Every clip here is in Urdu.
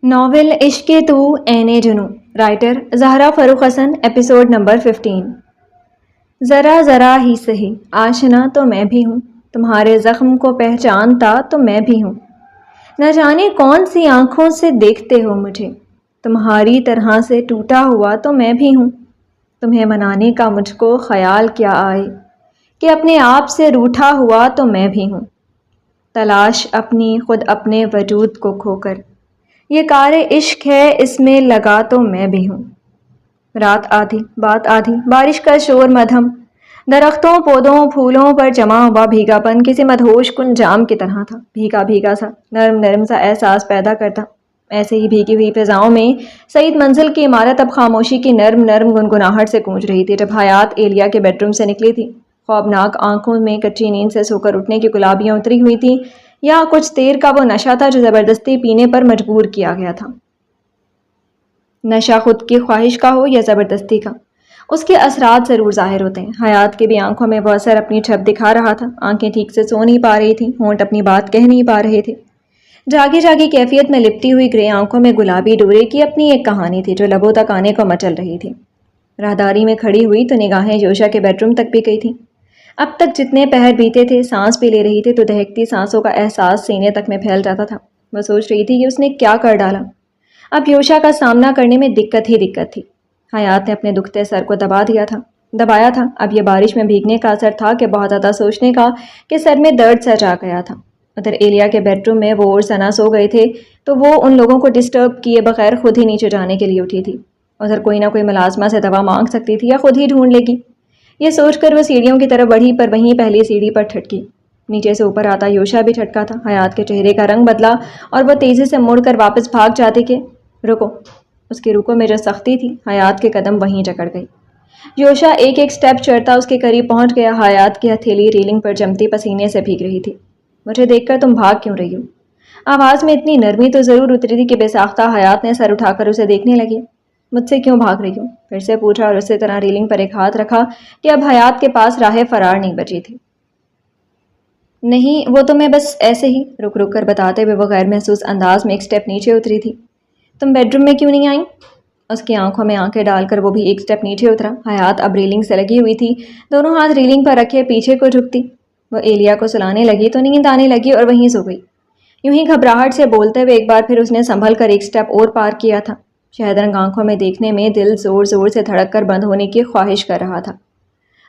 ناول عشق تو عین جنوں، رائٹر زہرا فروخ حسن، ایپیسوڈ نمبر 15۔ ذرا ذرا ہی سہی آشنا تو میں بھی ہوں، تمہارے زخم کو پہچانتا تو میں بھی ہوں، نہ جانے کون سی آنکھوں سے دیکھتے ہو مجھے، تمہاری طرح سے ٹوٹا ہوا تو میں بھی ہوں، تمہیں منانے کا مجھ کو خیال کیا آئے کہ اپنے آپ سے روٹھا ہوا تو میں بھی ہوں، تلاش اپنی خود اپنے وجود کو کھو کر، یہ کار عشق ہے اس میں لگا تو میں بھی ہوں۔ رات آدھی بات آدھی، بارش کا شور مدھم، درختوں پودوں پھولوں پر جمع ہوا بھیگا پن کسی مدہوش کن جام کی طرح تھا، بھیگا بھیگا سا، نرم نرم سا احساس پیدا کرتا۔ ایسے ہی بھیگی ہوئی فضاؤں میں سعید منزل کی عمارت اب خاموشی کی نرم نرم گنگناہٹ سے گونج رہی تھی جب حیات ایلیا کے بیڈ روم سے نکلی تھی۔ خوابناک آنکھوں میں کچی نیند سے سو کر اٹھنے کی گلابیاں اتری ہوئی تھیں، یا کچھ دیر کا وہ نشہ تھا جو زبردستی پینے پر مجبور کیا گیا تھا۔ نشہ خود کی خواہش کا ہو یا زبردستی کا، اس کے اثرات ضرور ظاہر ہوتے ہیں۔ حیات کے بھی آنکھوں میں وہ اثر اپنی چھپ دکھا رہا تھا، آنکھیں ٹھیک سے سو نہیں پا رہی تھیں، ہونٹ اپنی بات کہہ نہیں پا رہے تھے۔ جاگی جاگی کیفیت میں لپٹی ہوئی گرے آنکھوں میں گلابی ڈورے کی اپنی ایک کہانی تھی جو لبوں تک آنے کو مچل رہی تھی۔ راہداری میں کھڑی ہوئی تو نگاہیں یوشا کے بیڈ روم تک بھی گئی تھیں۔ اب تک جتنے پہر بیتے تھے، سانس بھی لے رہی تھی تو دہکتی سانسوں کا احساس سینے تک میں پھیل جاتا تھا۔ وہ سوچ رہی تھی کہ اس نے کیا کر ڈالا۔ اب یوشا کا سامنا کرنے میں دقت ہی دقت تھی۔ حیات نے اپنے دکھتے سر کو دبایا تھا۔ اب یہ بارش میں بھیگنے کا اثر تھا کہ بہت زیادہ سوچنے کا کہ سر میں درد سا جا گیا تھا۔ ادھر ایلیا کے بیڈ روم میں وہ اور ثنا سو گئے تھے تو وہ ان لوگوں کو ڈسٹرب کیے بغیر خود ہی نیچے جانے کے لیے اٹھی تھی۔ ادھر کوئی نہ کوئی ملازمہ سے دوا مانگ سکتی تھی یا خود ہی ڈھونڈ لے گی۔ یہ سوچ کر وہ سیڑھیوں کی طرف بڑھی پر وہیں پہلی سیڑھی پر ٹھٹکی۔ نیچے سے اوپر آتا یوشا بھی ٹھٹکا تھا۔ حیات کے چہرے کا رنگ بدلا اور وہ تیزی سے مڑ کر واپس بھاگ جاتی کہ رکو۔ اس کی رکو میں جو سختی تھی، حیات کے قدم وہیں جکڑ گئی۔ یوشا ایک ایک سٹیپ چڑھتا اس کے قریب پہنچ گیا۔ حیات کی ہتھیلی ریلنگ پر جمتی پسینے سے بھیگ رہی تھی۔ مجھے دیکھ کر تم بھاگ کیوں رہی ہو؟ آواز میں اتنی نرمی تو ضرور اتری تھی کہ بے ساختہ حیات نے سر اٹھا کر اسے دیکھنے لگی۔ مجھ سے کیوں بھاگ رہی ہوں؟ پھر سے پوچھا اور اسی طرح ریلنگ پر ایک ہاتھ رکھا کہ اب حیات کے پاس راہ فرار نہیں بچی تھی۔ نہیں، وہ تو میں بس ایسے ہی، رک رک کر بتاتے ہوئے وہ غیر محسوس انداز میں ایک سٹیپ نیچے اتری تھی۔ تم بیڈ روم میں کیوں نہیں آئیں؟ اس کی آنکھوں میں آنکھیں ڈال کر وہ بھی ایک سٹیپ نیچے اترا۔ حیات اب ریلنگ سے لگی ہوئی تھی، دونوں ہاتھ ریلنگ پر رکھے پیچھے کو جھکتی۔ وہ ایلیا کو سلانے لگی تو نیند آنے لگی اور وہیں سو گئی۔ یوں ہی گھبراہٹ سے بولتے ہوئے ایک بار پھر اس نے سنبھل کر ایک سٹیپ اور پار کیا تھا۔ شہد رنگ آنکھوں میں دیکھنے میں دل زور زور سے دھڑک کر بند ہونے کی خواہش کر رہا تھا۔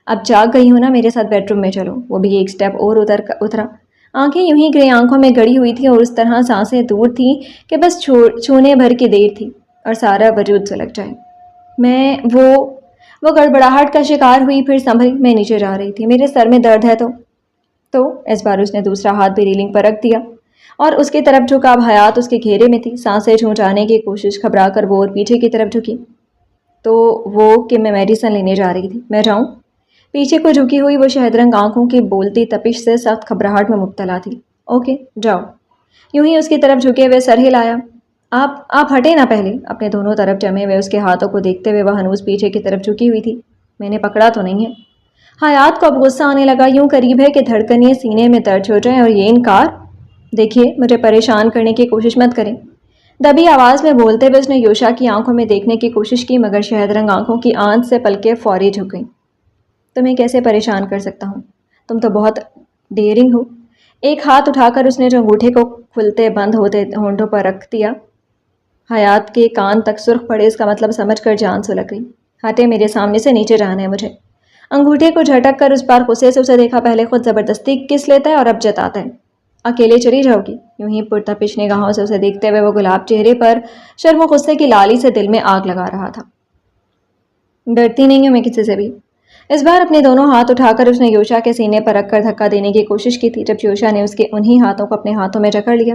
اب جاگ گئی ہو نا، میرے ساتھ بیڈ روم میں چلو۔ وہ بھی ایک سٹیپ اور اترا۔ آنکھیں یوں ہی گرے آنکھوں میں گڑی ہوئی تھیں اور اس طرح سانسیں دور تھیں کہ بس چھونے بھر کی دیر تھی اور سارا وجود سلگ جائے۔ وہ گڑبڑاہٹ کا شکار ہوئی، پھر سنبھلی۔ میں نیچے جا رہی تھی، میرے سر میں درد ہے تو اس بار اس نے دوسرا ہاتھ بھی ریلنگ پر رکھ دیا اور اس کی طرف جھکا۔ اب حیات اس کے گھیرے میں تھی، سانسیں چھوٹانے کی کوشش، گھبرا کر وہ اور پیچھے کی طرف جھکی۔ تو وہ کہ میں میڈیسن لینے جا رہی تھی، میں جاؤں؟ پیچھے کو جھکی ہوئی وہ شہد رنگ آنکھوں کی بولتی تپش سے سخت گھبراہٹ میں مبتلا تھی۔ اوکے جاؤ۔ یوں ہی اس کی طرف جھکے ہوئے سر ہلایا۔ آپ ہٹے نہ پہلے۔ اپنے دونوں طرف جمے ہوئے اس کے ہاتھوں کو دیکھتے ہوئے وہ ہنوز پیچھے کی طرف جھکی ہوئی تھی۔ میں نے پکڑا تو نہیں ہے؟ حیات کو اب غصہ آنے لگا، یوں قریب ہے کہ دھڑکنیں سینے میں درج ہو جائیں، اور یہ انکار! دیکھیے، مجھے پریشان کرنے کی کوشش مت کریں۔ دبی آواز میں بولتے ہوئے اس نے یوشا کی آنکھوں میں دیکھنے کی کوشش کی، مگر شہد رنگ آنکھوں کی آنچ سے پلکیں فوری جھک گئیں۔ تمہیں کیسے پریشان کر سکتا ہوں؟ تم تو بہت ڈیئرنگ ہو۔ ایک ہاتھ اٹھا کر اس نے جو انگوٹھے کو کھلتے بند ہوتے ہونٹوں پر رکھ دیا۔ حیات کے کان تک سرخ پڑے اس کا مطلب سمجھ کر جان سلگ گئی۔ ہٹے میرے سامنے سے، نیچے جانا ہے مجھے۔ انگوٹھے کو جھٹک کر اس بار غصے سے اسے دیکھا، پہلے خود زبردستی کس لیتا ہے اور اب جتاتا ہے۔ اکیلے چلی جاؤ گی؟ یوں ہی پرتپش نگاہوں سے اسے دیکھتے ہوئے وہ گلاب چہرے پر شرم و غصے کی لالی سے دل میں آگ لگا رہا تھا۔ ڈرتی نہیں ہوں میں کسی سے بھی۔ اس بار اپنے دونوں ہاتھ اٹھا کر اس نے یوشا کے سینے پر رکھ کر دھکا دینے کی کوشش کی تھی، جب یوشا نے اس کے انہی ہاتھوں کو اپنے ہاتھوں میں جکڑ لیا۔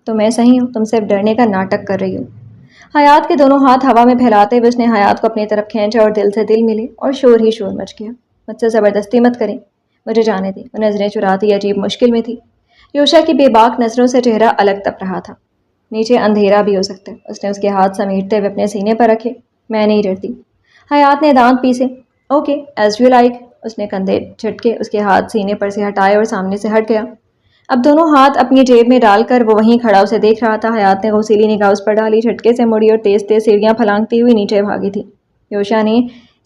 تو میں صحیح ہوں، تم صرف ڈرنے کا ناٹک کر رہی ہو۔ حیات کے دونوں ہاتھ ہوا میں پھیلاتے ہوئے اس نے حیات کو اپنی طرف کھینچا اور دل سے دل ملے اور شور ہی شور مچ گیا۔ مجھ سے زبردستی مت کریں، مجھے جانے دیں۔ وہ نظریں چراتی عجیب مشکل میں تھی۔ یوشا کی بے باک نظروں سے چہرہ الگ تپ رہا تھا۔ نیچے اندھیرا بھی ہو سکتا ہے۔ اس نے اس کے ہاتھ سمیٹتے ہوئے اپنے سینے پر رکھے۔ میں نہیں ڈرتی۔ حیات نے دانت پیسے۔ Okay as you like. اس نے کندھے جھٹکے، اس کے ہاتھ سینے پر سے ہٹائے اور سامنے سے ہٹ گیا۔ اب دونوں ہاتھ اپنی جیب میں ڈال کر وہ وہیں کھڑا اسے دیکھ رہا تھا۔ حیات نے غصیلی نگاہ اس پر ڈالی، جھٹکے سے مڑی اور تیز تیز سیڑھیاں پھلانگتی ہوئی نیچے بھاگی تھی۔ یوشا نے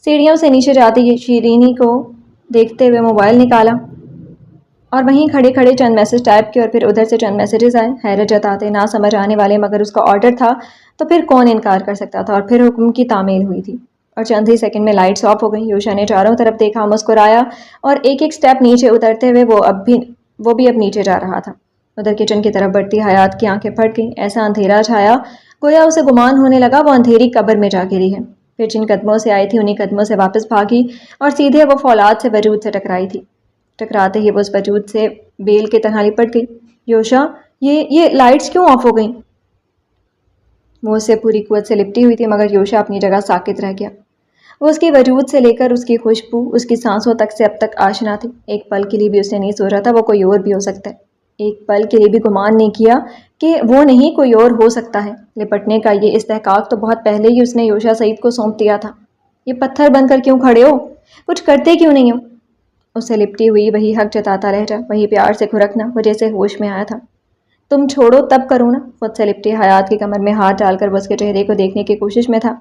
سیڑھیوں سے نیچے جاتی شیرینی کو دیکھتے ہوئے موبائل نکالا اور وہیں کھڑے کھڑے چند میسج ٹائپ کیے اور پھر ادھر سے چند میسیجز آئے، حیرت جتاتے، نہ سمجھ آنے والے، مگر اس کا آرڈر تھا تو پھر کون انکار کر سکتا تھا۔ اور پھر حکم کی تعمیل ہوئی تھی اور چند ہی سیکنڈ میں لائٹس آف ہو گئیں۔ یوشا نے چاروں طرف دیکھا، مسکرایا اور ایک ایک سٹیپ نیچے اترتے ہوئے وہ بھی اب نیچے جا رہا تھا۔ ادھر کچن کی طرف بڑھتی حیات کی آنکھیں پھٹ گئیں، ایسا اندھیرا چھایا گویا اسے گمان ہونے لگا وہ اندھیری قبر میں جا گری ہے۔ پھر جن قدموں سے آئی تھی انہی قدموں سے واپس بھاگی اور سیدھے وہ فولاد سے وجود سے ٹکرائی تھی۔ ٹکراتے ہی وہ اس وجود سے بیل کی طرح لپٹ گئی۔ یوشا، یہ لائٹس کیوں آف ہو گئیں؟ وہ اس سے پوری قوت سے لپٹی ہوئی تھی، مگر یوشا اپنی جگہ ساکت رہ گیا۔ وہ اس کی وجود سے لے کر اس کی خوشبو، اس کی سانسوں تک سے اب تک آشنا تھی۔ ایک پل کے لیے بھی اس نے نہیں سوچا تھا وہ کوئی اور بھی ہو سکتا ہے۔ ایک پل کے لیے بھی گمان نہیں کیا کہ وہ نہیں کوئی اور ہو سکتا ہے۔ لپٹنے کا یہ استحقاق تو بہت پہلے ہی اس نے یوشا سعید کو سونپ دیا تھا۔ یہ پتھر بن کر کیوں کھڑے ہو؟ کچھ کرتے کیوں نہیں ہو؟ اس سے لپٹی ہوئی وہی حق جتاتا لہجہ، وہی پیار سے کھرکنا، وہ جیسے ہوش میں آیا تھا۔ تم چھوڑو تب کروں نا۔ خود سے لپٹی حیات کی کمر میں ہاتھ ڈال کر وہ اس کے چہرے کو دیکھنے کی کوشش میں تھا۔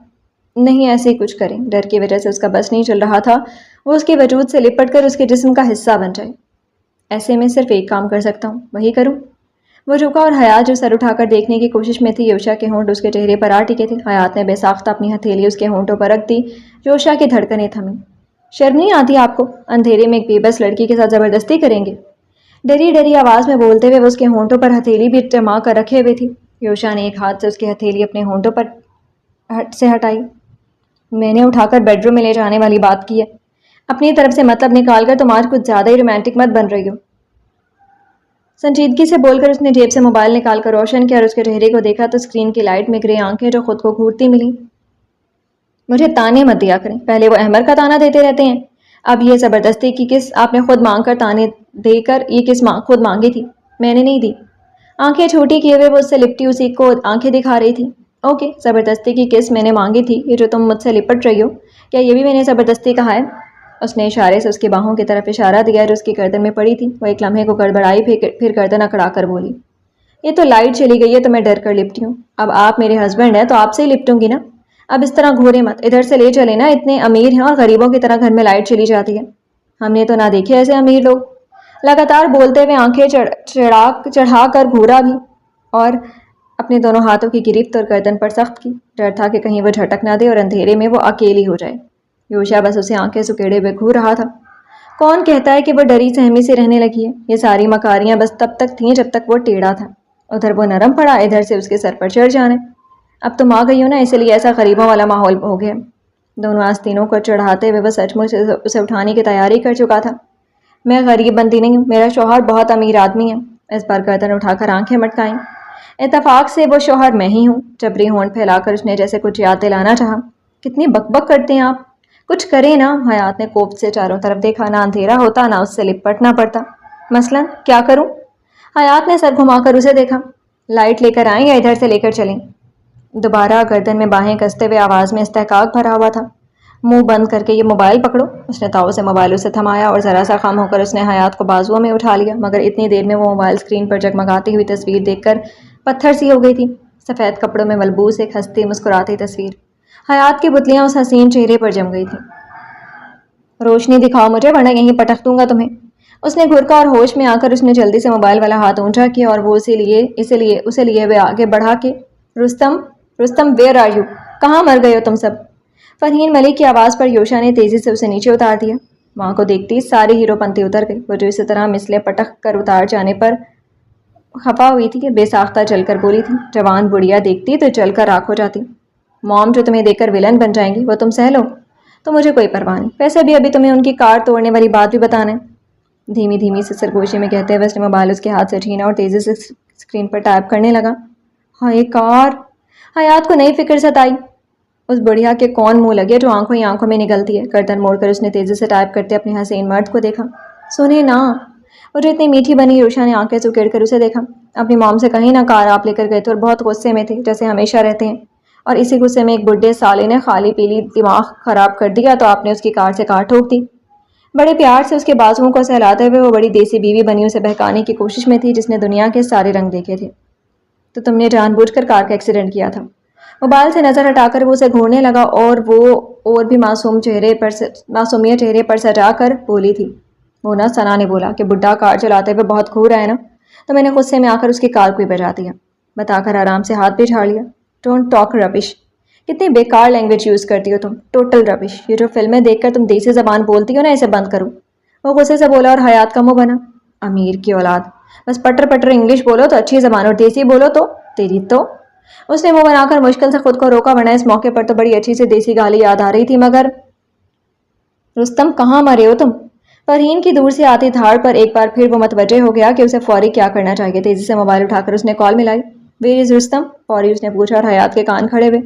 نہیں، ایسے ہی کچھ کریں۔ ڈر کی وجہ سے اس کا بس نہیں چل رہا تھا وہ اس کے وجود سے لپٹ کر اس کے جسم کا حصہ بن جائے۔ ایسے میں صرف ایک کام کر سکتا ہوں، وہی کروں۔ وہ جھکا اور حیات جو سر اٹھا کر دیکھنے کی کوشش میں تھی، یوشا کے ہونٹ اس کے چہرے پر آ ٹکے تھے۔ حیات نے بے ساختہ اپنی ہتھیلی اس کے ہونٹوں پر رکھ دی۔ یوشا کی دھڑکنیں تھمیں۔ شرم نہیں آتی آپ کو؟ اندھیرے میں ایک بے بس لڑکی کے ساتھ زبردستی کریں گے؟ ڈری ڈری آواز میں بولتے ہوئے وہ اس کے ہونٹوں پر ہتھیلی بھی جما کر رکھے ہوئے تھی۔ یوشا نے ایک ہاتھ سے اس کی ہتھیلی اپنے ہونٹوں پر سے ہٹائی۔ میں نے اٹھا کر بیڈ روم میں لے جانے والی بات کی ہے۔ اپنی طرف سے مطلب نکال کر تم آج کچھ زیادہ ہی رومانٹک مت بن رہی ہو۔ سنجیدگی سے بول کر اس نے جیب سے موبائل نکال کر روشن کیا اور اس کے چہرے کو دیکھا تو اسکرین کی لائٹ میں گرے آنکھیں جو خود کو گھورتی ملی۔ مجھے تانے مت دیا کریں، پہلے وہ احمر کا تانا دیتے رہتے ہیں، اب یہ زبردستی کی کس آپ نے خود مانگ کر تانے دے کر یہ کس خود مانگی تھی؟ میں نے نہیں دی۔ آنکھیں چھوٹی کیے ہوئے وہ اس سے لپٹی اسی کو آنکھیں دکھا رہی تھی۔ اوکے، زبردستی کی کس میں نے مانگی تھی؟ یہ جو تم مجھ سے لپٹ رہی ہو، کیا یہ بھی میں نے زبردستی کہا ہے؟ اس نے اشارے سے اس کی باہوں کی طرف اشارہ دیا جو اس کی گردن میں پڑی تھی۔ وہ ایک لمحے کو گڑبڑائی، پھر گردن اکڑا کر بولی، یہ تو لائٹ چلی گئی ہے تو میں ڈر کر لپٹی ہوں۔ اب آپ میرے ہسبینڈ ہیں تو آپ سے ہی لپٹوں گی نا۔ اب اس طرح گھورے مت، ادھر سے لے چلے نا، اتنے امیر ہیں اور غریبوں کی طرح گھر میں لائٹ چلی جاتی ہے۔ ہم نے تو نہ دیکھے ایسے امیر لوگ۔ لگاتار بولتے ہوئے آنکھیں چڑھا کر گھورا بھی اور اپنے دونوں ہاتھوں کی گرفت اور گردن پر سخت کی۔ ڈر تھا کہ کہیں وہ جھٹک نہ دے اور اندھیرے میں وہ اکیلی ہو جائے۔ یوشا بس اسے آنکھیں سکیڑے ہوئے گھور رہا تھا۔ کون کہتا ہے کہ وہ ڈری سہمی سے رہنے لگی ہے؟ یہ ساری مکاریاں بس تب تک تھیں جب تک وہ ٹیڑھا تھا۔ ادھر وہ نرم پڑا، ادھر سے اس کے سر پر چڑھ جانا۔ اب تم آ گئی ہو نا، اس لیے ایسا غریبوں والا ماحول ہو گیا۔ دونوں آستینوں کو چڑھاتے ہوئے وہ سچ مچ اسے اٹھانے کی تیاری کر چکا تھا۔ میں غریب بندی نہیں ہوں، میرا شوہر بہت امیر آدمی ہے۔ اس بار گردن اٹھا کر آنکھیں مٹکائیں۔ اتفاق سے وہ شوہر میں ہی ہوں۔ جبری ہونٹ پھیلا کر اس نے جیسے کچھ یاد دلانا چاہا۔ کتنی بک بک کرتے ہیں آپ، کچھ کریں نا۔ حیات نے کوفت سے چاروں طرف دیکھا، نہ اندھیرا ہوتا نہ اس سے لپٹنا پڑتا۔ مثلاً کیا کروں؟ حیات نے سر گھما کر اسے دیکھا۔ لائٹ لے کر آئیں یا ادھر سے لے کر چلیں؟ دوبارہ گردن میں باہیں کستے ہوئے آواز میں استحقاق بھرا ہوا تھا۔ منہ بند کر کے یہ موبائل پکڑو۔ اس نے تاؤ سے موبائل اسے تھمایا اور ذرا سا خم ہو کر اس نے حیات کو بازوؤں میں اٹھا لیا، مگر اتنی دیر میں وہ موبائل اسکرین پر جگمگاتی ہوئی تصویر دیکھ کر پتھر سی ہو گئی تھی۔ سفید کپڑوں میں ملبوس ایک ہنستی مسکراتی تصویر۔ حیات کی بتلیاں اس حسین چہرے پر جم گئی تھیں۔ روشنی دکھاؤ مجھے ورنہ یہیں پٹک دوں گا تمہیں۔ اس نے گھرکا اور ہوش میں آ کر اس نے جلدی سے موبائل والا ہاتھ اونچا کیا اور وہ اسے لیے ہوئے آگے بڑھا کے، رستم ویئر آر یو؟ کہاں مر گئے ہو تم سب؟ فرحین ملک کی آواز پر یوشا نے تیزی سے اسے نیچے اتار دیا۔ وہاں کو دیکھتی ساری ہیرو پنتی اتر گئی۔ وہ جو اسی طرح مسلے پٹک کر اتار جانے پر خفا ہوئی تھی، بے ساختہ چل کر بولی تھی، جوان بڑھیا دیکھتی تو چل کر راکھ ہو جاتی۔ موم جو تمہیں دیکھ کر ولن بن جائیں گی وہ تم سہ لو تو مجھے کوئی پرواہ نہیں۔ ویسے بھی ابھی تمہیں ان کی کار توڑنے والی بات بھی بتانا ہے۔ دھیمی دھیمی سے سرگوشی میں کہتے ہوئے اس نے موبائل اس کے ہاتھ سے چھینا اور تیزی سے اسکرین پر ٹائپ کرنے لگا۔ ہائے کار! حیات کو نئی فکر ستائی۔ اس بڑھیا کے کون منہ لگے جو آنکھوں ہی آنکھوں میں نگلتی ہے؟ گردن موڑ کر اس نے تیزی سے ٹائپ کرتے اپنے حسین مرد کو دیکھا۔ سنے نا، وہ جو اتنی میٹھی بنی یوشا نے آنکھیں سکیڑ کر اسے دیکھا۔ اپنی موم سے کہیں نہ کار آپ لے کر گئے تھے اور بہت غصے میں تھے جیسے ہمیشہ رہتے ہیں، اور اسی غصے میں ایک بڈھے سالے نے خالی پیلی دماغ خراب کر دیا تو آپ نے اس کی کار سے کار ٹھوک دی۔ بڑے پیار سے اس کے بازوؤں کو سہلاتے ہوئے وہ بڑی دیسی بیوی بنی اسے بہکانے کی کوشش میں تھی جس نے دنیا کے سارے رنگ دیکھے تھے۔ تو تم نے جان بوجھ کر کار کا ایکسیڈنٹ کیا تھا۔ موبائل سے نظر ہٹا کر وہ اسے گھورنے لگا اور وہ اور بھی معصومیت چہرے پر سجا کر بولی تھی۔ وہ نہ ثنا نے بولا کہ بڈھا کار چلاتے ہوئے بہت گھور رہا ہے نا، تو میں نے غصے میں آ کر اس کی کار کو ہی بجا دیا، بتا کر آرام سے ہاتھ بھی جھاڑ لیا۔ ڈونٹ ٹاک ربش، کتنی بیکار لینگویج یوز کرتی ہو تم، ٹوٹل ربش۔ یہ جو فلمیں دیکھ کر تم دیسی زبان بولتی ہو نا، اسے بند کرو۔ وہ غصے سے بولا اور حیات کا منہ بنا۔ امیر کی اولاد، بس پٹر پٹر انگلش بولو تو اچھی زبان اور دیسی بولو تو تیری تو۔ اس نے منہ بنا کر مشکل سے خود کو روکا، ورنہ اس موقع پر تو بڑی اچھی سی دیسی گالی یاد آ رہی تھی، مگر رستم کہاں مرے ہو تم؟ فرحین کی دور سے آتی دھاڑ پر ایک بار پھر وہ متوجہ ہو گیا کہ اسے فوری کیا کرنا چاہیے۔ تیزی سے موبائل اٹھا کر اس نے کال ملائی۔ Where is Rustam? فوری اس نے پوچھا اور حیات کے کان کھڑے ہوئے۔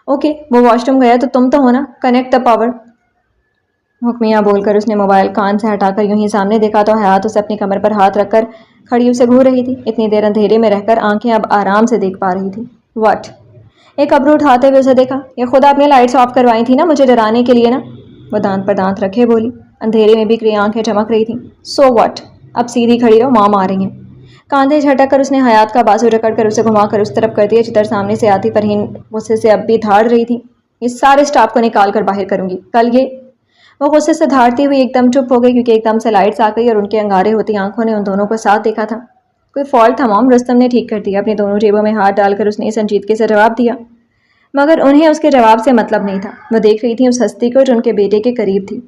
اوکے، وہ واش روم گیا تو تم تو ہو نا، کنیکٹ دا پاور۔ حکمیہ بول کر اس نے موبائل کان سے ہٹا کر یوں ہی سامنے دیکھا تو حیات اسے اپنی کمر پر ہاتھ رکھ کر کھڑی اسے گھور رہی تھی۔ اتنی دیر اندھیرے میں رہ کر آنکھیں اب آرام سے دیکھ پا رہی تھی۔ واٹ؟ ایک ابرو اٹھاتے ہوئے اسے دیکھا۔ یہ خدا اپنی لائٹس آف کروائی تھی نا مجھے ڈرانے کے لیے نا؟ وہ دانت پر دانت رکھے بولی۔ اندھیرے میں بھی آنکھیں چمک رہی تھیں۔ So what? اب سیدھی کھڑی رہو، مام آ رہی ہیں۔ کاندھے جھٹک کر اس نے حیات کا بازو جکڑ کر اسے گھما کر اس طرف کر دیا جدھر سامنے سے آتی فرحین غصے سے اب بھی دھاڑ رہی تھی۔ یہ سارے سٹاف کو نکال کر باہر کروں گی کل یہ۔ وہ غصے سے دھاڑتی ہوئی ایک دم چپ ہو گئی کیونکہ ایک دم سے لائٹس آ گئی اور ان کے انگارے ہوتی آنکھوں نے ان دونوں کو ساتھ دیکھا تھا۔ کوئی فالٹ تھا مام، رستم نے ٹھیک کر دیا۔ اپنی دونوں جیبوں میں ہاتھ ڈال کر اس نے سنجیدگی سے جواب دیا، مگر انہیں اس کے جواب سے مطلب نہیں تھا۔ وہ دیکھ رہی تھی اس ہستی کو جو ان کے بیٹے کے قریب تھی۔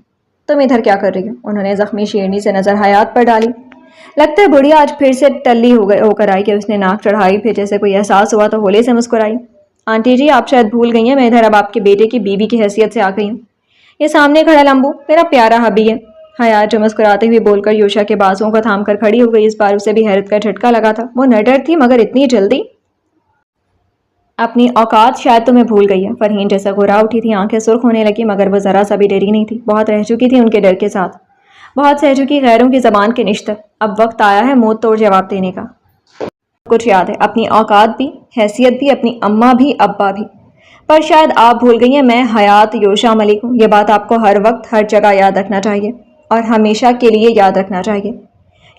تم ادھر کیا کر رہی ہو؟ انہوں نے زخمی شیرنی سے نظر حیات پر ڈالی۔ لگتا ہے بڑھیا آج پھر سے ٹلی ہو کر آئی کہ اس نے ناک چڑھائی، پھر جیسے کوئی احساس ہوا تو ہولے سے مسکرائی۔ آنٹی جی، آپ شاید بھول گئی ہیں میں ادھر اب آپ کے بیٹے کی بیوی کی حیثیت سے آ گئی ہوں۔ یہ سامنے کھڑا لمبو میرا پیارا حبی ہے۔ حیات جو مسکراتے ہوئے بول کر یوشا کے بازوؤں کو تھام کر کھڑی ہو گئی۔ اس بار اسے بھی حیرت کا جھٹکا لگا تھا۔ وہ نڈر تھی مگر اتنی جلدی؟ اپنی اوقات شاید تمہیں بھول گئی ہے۔ فرحین جیسا گھبرا اٹھی تھی، آنکھیں سرخ ہونے لگی، مگر وہ ذرا سا بھی ڈری نہیں تھی۔ بہت رہ چکی تھی ان کے ڈر کے ساتھ، بہت سہ چکی غیروں کی زبان کے نشتر۔ اب وقت آیا ہے منہ توڑ جواب دینے کا۔ کچھ یاد ہے، اپنی اوقات بھی، حیثیت بھی، اپنی اماں بھی، ابا بھی، پر شاید آپ بھول گئی ہیں میں حیات یوشا ملک ہوں۔ یہ بات آپ کو ہر وقت ہر جگہ یاد رکھنا چاہیے اور ہمیشہ کے لیے یاد رکھنا چاہیے۔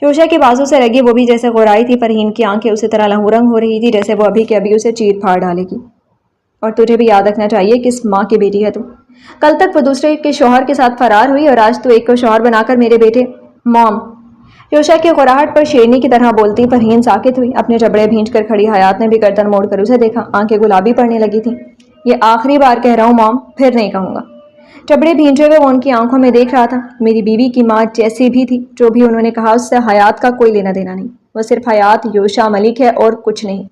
یوشا کے بازو سے لگی وہ بھی جیسے غورائی تھی۔ فرحین کی آنکھیں اسی طرح لہو رنگ ہو رہی تھی جیسے وہ ابھی کے ابھی اسے چیر پھاڑ ڈالے گی۔ اور تجھے بھی یاد رکھنا چاہیے کس ماں کی بیٹی ہے تو۔ کل تک وہ دوسرے کے شوہر کے ساتھ فرار ہوئی اور آج تو ایک کو شوہر بنا کر میرے بیٹے موم۔ یوشا کی غراہٹ پر شیرنی کی طرح بولتی فرحین ساکت ہوئی۔ اپنے جبڑے بھینچ کر کھڑی حیات نے بھی گردن موڑ کر اسے دیکھا۔ آنکھیں گلابی پڑنے لگی تھیں۔ یہ آخری بار کہہ رہا ہوں موم، پھر نہیں کہوں گا۔ جبڑے بھینچے ہوئے وہ ان کی آنکھوں میں دیکھ رہا تھا۔ میری بیوی کی ماں جیسی بھی تھی، جو بھی انہوں نے کہا اس سے حیات کا کوئی لینا دینا نہیں۔ وہ صرف حیات یوشا ملک ہے اور کچھ نہیں۔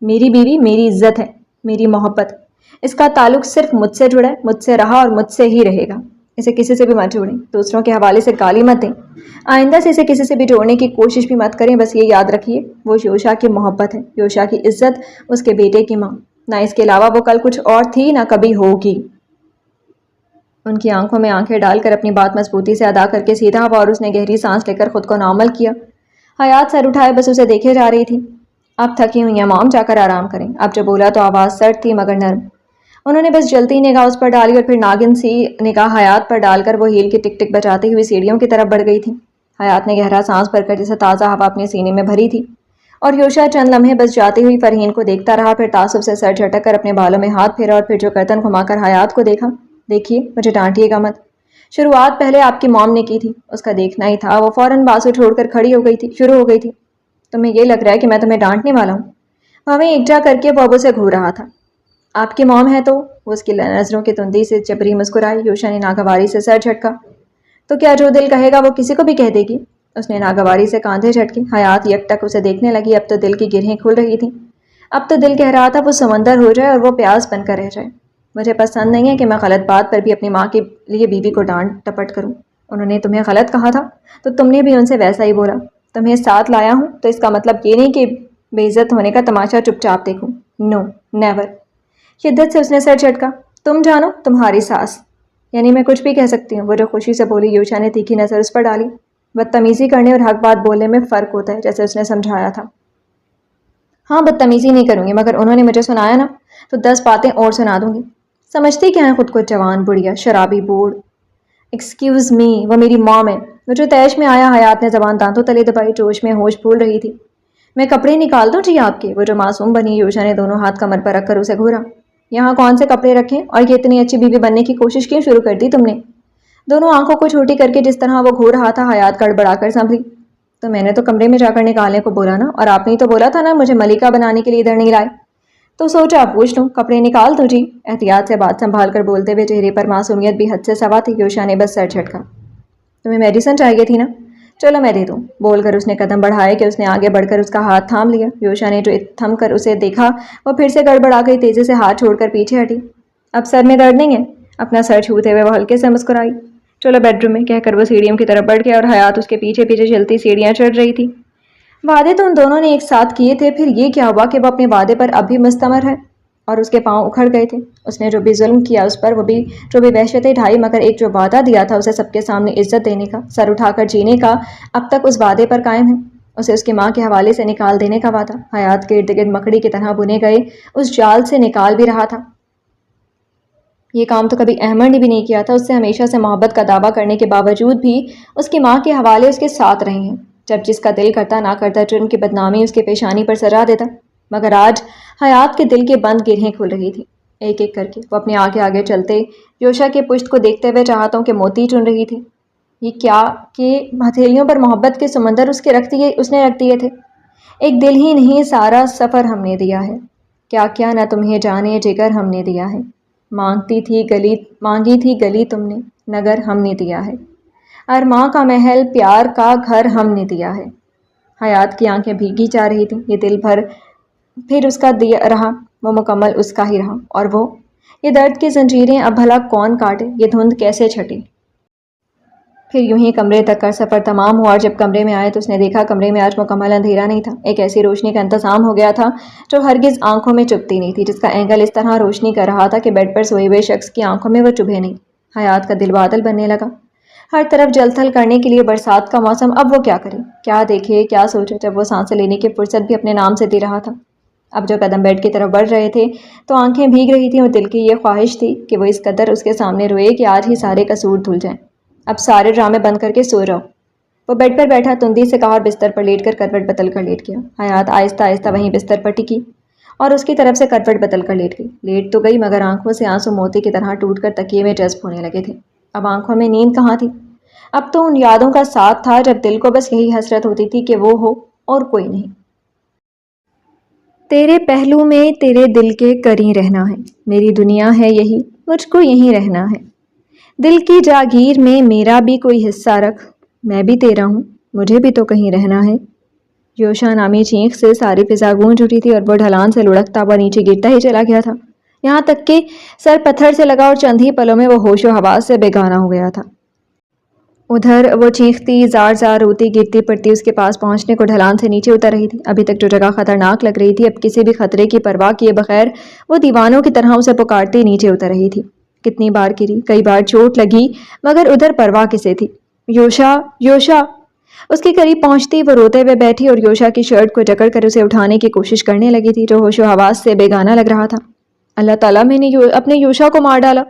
میری بیوی میری عزت ہے، میری محبت۔ اس کا تعلق صرف مجھ سے جڑا ہے، مجھ سے رہا اور مجھ سے ہی رہے گا۔ اسے کسی سے بھی مت جوڑیں، دوسروں کے حوالے سے گالی مت دیں، آئندہ سے اسے کسی سے بھی جوڑنے کی کوشش بھی مت کریں۔ بس یہ یاد رکھیے وہ یوشا کی محبت ہے، یوشا کی عزت، اس کے بیٹے کی ماں۔ نہ اس کے علاوہ وہ کل کچھ اور تھی، نہ کبھی ہوگی۔ ان کی آنکھوں میں آنکھیں ڈال کر اپنی بات مضبوطی سے ادا کر کے سیدھا ہوا اور اس نے گہری سانس لے کر خود کو نارمل کیا۔ حیات سر اٹھائے بس اسے دیکھے جا رہی تھی۔ اب تھکی ہوئی ہیں مام، جا کر آرام کریں۔ اب جب بولا تو آواز سرد تھی مگر نرم۔ انہوں نے بس جلتی نگاہ اس پر ڈالی اور پھر ناگن سی نگاہ حیات پر ڈال کر وہ ہیل کی ٹک ٹک بجاتی ہوئی سیڑھیوں کی طرف بڑھ گئی تھی۔ حیات نے گہرا سانس بھر کر جیسے تازہ ہوا اپنے سینے میں بھری تھی اور یوشا چند لمحے بس جاتی ہوئی فرحین کو دیکھتا رہا، پھر تعصب سے سر جھٹک کر اپنے بالوں میں ہاتھ پھیرا اور پھر جو گردن گھما کر حیات کو دیکھا۔ دیکھیے، مجھے ڈانٹیے گا مت، شروعات پہلے آپ کی موم نے کی تھی، اس کا دیکھنا ہی تھا۔ وہ فوراً بازو چھوڑ کر کھڑی ہو گئی تھی، شروع ہو گئی تھی۔ تمہیں یہ لگ رہا ہے کہ میں تمہیں ڈانٹنے والا ہوں؟ ہمیں اکجا کر کے وہ اب اسے گھور رہا تھا۔ آپ کی موم ہے تو؟ وہ اس کی نظروں کی تندی سے جبری مسکرائی۔ یوشا نے ناگواری سے سر جھٹکا۔ تو کیا جو دل کہے گا وہ کسی کو بھی کہہ دے گی؟ اس نے ناگواری سے کاندھے جھٹکے۔ حیات یک ٹک اسے دیکھنے لگی۔ اب تو دل کی گرہیں کھل رہی تھیں۔ اب تو دل کہہ رہا تھا وہ سمندر ہو جائے اور وہ پیاس بن کر رہ جائے۔ مجھے پسند نہیں ہے کہ میں غلط بات پر بھی اپنی ماں کے لیے بیوی کو ڈانٹ ٹپٹ کروں۔ انہوں نے تمہیں غلط کہا تھا تو تم نے بھی ان سے ویسا ہی بولا۔ تمہیں ساتھ لایا ہوں تو اس کا مطلب یہ نہیں کہ بے عزت ہونے کا تماشا چپ چاپ دیکھوں۔ نو نیور۔ شدت سے اس نے سر جھٹکا۔ تم جانو، تمہاری ساس، یعنی میں کچھ بھی کہہ سکتی ہوں؟ وہ جو خوشی سے بولی۔ یوشا نے تیکھی نظر اس پر ڈالی۔ بدتمیزی کرنے اور حق بات بولنے میں فرق ہوتا ہے، جیسے اس نے سمجھایا تھا۔ ہاں، بدتمیزی نہیں کروں گی، مگر انہوں نے مجھے سنایا نا تو 10 باتیں اور سنا دوں گی۔ سمجھتی کیا ہے خود کو؟ جوان، بڑھیا، شرابی، بوڑھ۔ ایکسکیوز می، وہ میری مام ہے، وہ جو تیش میں آیا حیات نے زبان دانتوں تلے دبائی، جوش میں ہوش بھول رہی تھی۔ میں کپڑے نکال دوں جی آپ کے؟ وہ جو معصوم بنی یوشا نے دونوں ہاتھ کمر پر رکھ کر اسے گھورا۔ یہاں کون سے کپڑے رکھیں، اور یہ اتنی اچھی بیوی بننے کی کوشش کیوں شروع کر دی تم نے؟ دونوں آنکھوں کو چھوٹی کر کے جس طرح وہ گھور رہا تھا حیات گڑبڑا کر سنبھلی۔ تو میں نے تو کمرے میں جا کر نکالنے کو بولا نا، اور آپ نے تو بولا تھا نا مجھے ملکہ بنانے کے لیے ادھر نہیں لائے، تو سوچا پوچھ لوں، کپڑے نکال دوں جی؟ احتیاط سے بات سنبھال کر بولتے ہوئے چہرے پر معصومیت بھی حد سے سوا تھی۔ یوشا نے بس سر جھٹکا۔ تمہیں میڈیسن چاہیے تھی نا، چلو میں دے دوں، بول کر اس نے قدم بڑھائے کہ اس نے آگے بڑھ کر اس کا ہاتھ تھام لیا۔ یوشا نے جو تھم کر اسے دیکھا وہ پھر سے گڑبڑا گئی، تیزی سے ہاتھ چھوڑ کر پیچھے ہٹی۔ اب سر میں درد نہیں ہے؟ اپنا سر چھوتے ہوئے وہ ہلکے سے مسکرائی۔ چلو بیڈ روم میں، کہہ کر وہ سیڑھیوں کی طرف بڑھ گیا اور حیات اس کے پیچھے پیچھے چلتی سیڑھیاں چڑھ رہی تھی۔ وعدے تو ان دونوں نے ایک ساتھ کیے تھے، پھر یہ کیا ہوا کہ وہ اپنے وعدے پر اب بھی مستمر ہے اور اس کے پاؤں اکھڑ گئے تھے؟ اس نے جو بھی ظلم کیا اس پر، جو بھی وحشتیں ڈھائی، مگر ایک جو وعدہ دیا تھا اسے سب کے سامنے عزت دینے کا، سر اٹھا کر جینے کا، اب تک اس وعدے پر قائم ہے۔ اسے اس کی ماں کے حوالے سے نکال دینے کا وعدہ حیات کے ارد گرد مکڑی کی طرح بنے گئے اس جال سے نکال بھی رہا تھا۔ یہ کام تو کبھی احمد نے بھی نہیں کیا تھا، اس سے ہمیشہ سے محبت کا دعویٰ کرنے کے باوجود بھی اس کی ماں کے حوالے اس کے ساتھ رہے ہیں، جب جس کا دل کرتا نہ کرتا جرم کی بدنامی اس کے پیشانی پر سجا دیتا۔ مگر آج حیات کے دل کے بند گرہیں کھل رہی تھی، ایک ایک کر کے وہ اپنے آگے آگے چلتے یوشا کے پشت کو دیکھتے ہوئے چاہتوں کے موتی چن رہی تھی۔ یہ کیا کہ ہتھیلیوں پر محبت کے سمندر اس نے رکھ دیے تھے۔ ایک دل ہی نہیں سارا سفر ہم نے دیا ہے، کیا کیا نہ تمہیں جانے جگر ہم نے دیا ہے، مانگی تھی گلی تم نے، نگر ہم نے دیا ہے، ارماں کا محل پیار کا گھر ہم نے دیا ہے۔ حیات کی آنکھیں بھیگی جا رہی تھیں، یہ دل پھر اس کا دیا رہا، وہ مکمل اس کا ہی رہا، اور وہ یہ درد کی زنجیریں اب بھلا کون کاٹے، یہ دھند کیسے چھٹے؟ پھر یوں ہی کمرے تک کا سفر تمام ہوا، اور جب کمرے میں آئے تو اس نے دیکھا کمرے میں آج مکمل اندھیرا نہیں تھا، ایک ایسی روشنی کا انتظام ہو گیا تھا جو ہرگز آنکھوں میں چبھتی نہیں تھی، جس کا اینگل اس طرح روشنی کر رہا تھا کہ بیڈ پر سوئے ہوئے شخص کی آنکھوں میں وہ چبھے نہیں۔ حیات کا دل بادل بننے لگا، ہر طرف جل تھل کرنے کے لیے برسات کا موسم، اب وہ کیا کرے، کیا دیکھے، کیا سوچے، جب وہ سانسیں لینے کی فرصت بھی اپنے نام سے دے رہا تھا۔ اب جو قدم بیڈ کی طرف بڑھ رہے تھے تو آنکھیں بھیگ رہی تھیں، اور دل کی یہ خواہش تھی کہ وہ اس قدر اس کے سامنے روئے کہ آج ہی سارے قصور دھل جائیں، اب سارے ڈرامے بند کر کے سو رہو۔ وہ بیڈ پر بیٹھا تندی سے کہا اور بستر پر لیٹ کر کروٹ بدل کر لیٹ گیا۔ حیات آہستہ آہستہ وہیں بستر پر ٹکی اور اس کی طرف سے کروٹ بدل کر لیٹ گئی۔ لیٹ تو گئی مگر آنکھوں سے آنسو موتی کی طرح ٹوٹ کر تکیے میں جذب ہونے لگے تھے۔ اب آنکھوں میں نیند کہاں تھی؟ اب تو ان یادوں کا ساتھ تھا جب دل کو بس یہی حسرت ہوتی تھی کہ وہ ہو اور کوئی نہیں۔ تیرے پہلو میں تیرے دل کے قریں رہنا ہے، میری دنیا ہے یہی، مجھ کو یہیں رہنا ہے، دل کی جاگیر میں میرا بھی کوئی حصہ رکھ، میں بھی تیرا ہوں، مجھے بھی تو کہیں رہنا ہے۔ یوشا نامی چینخ سے ساری فضا گونج اٹھی تھی اور وہ ڈھلان سے لڑکتا ہوا نیچے گرتا ہی چلا گیا تھا، یہاں تک کہ سر پتھر سے لگا اور چند ہی پلوں میں وہ ہوش و حواس سے بیگانہ ہو گیا تھا۔ ادھر وہ چیختی زار زار روتی گرتی پڑتی اس کے پاس پہنچنے کو ڈھلان سے نیچے اتر رہی تھی۔ ابھی تک جو جگہ خطرناک لگ رہی تھی اب کسی بھی خطرے کی پرواہ کیے بغیر وہ دیوانوں کی طرح اسے پکارتی نیچے اتر رہی تھی۔ کتنی بار گری، کئی بار چوٹ لگی، مگر ادھر پرواہ کسے تھی؟ یوشا، یوشا! اس کے قریب پہنچتی وہ روتے ہوئے بیٹھی اور یوشا کی شرٹ کو جکڑ کر اسے اٹھانے کی کوشش کرنے لگی تھی، جو ہوش و حواس سے بیگانہ لگ رہا تھا۔ اللہ تعالیٰ، میں نے اپنے یوشا کو مار ڈالا،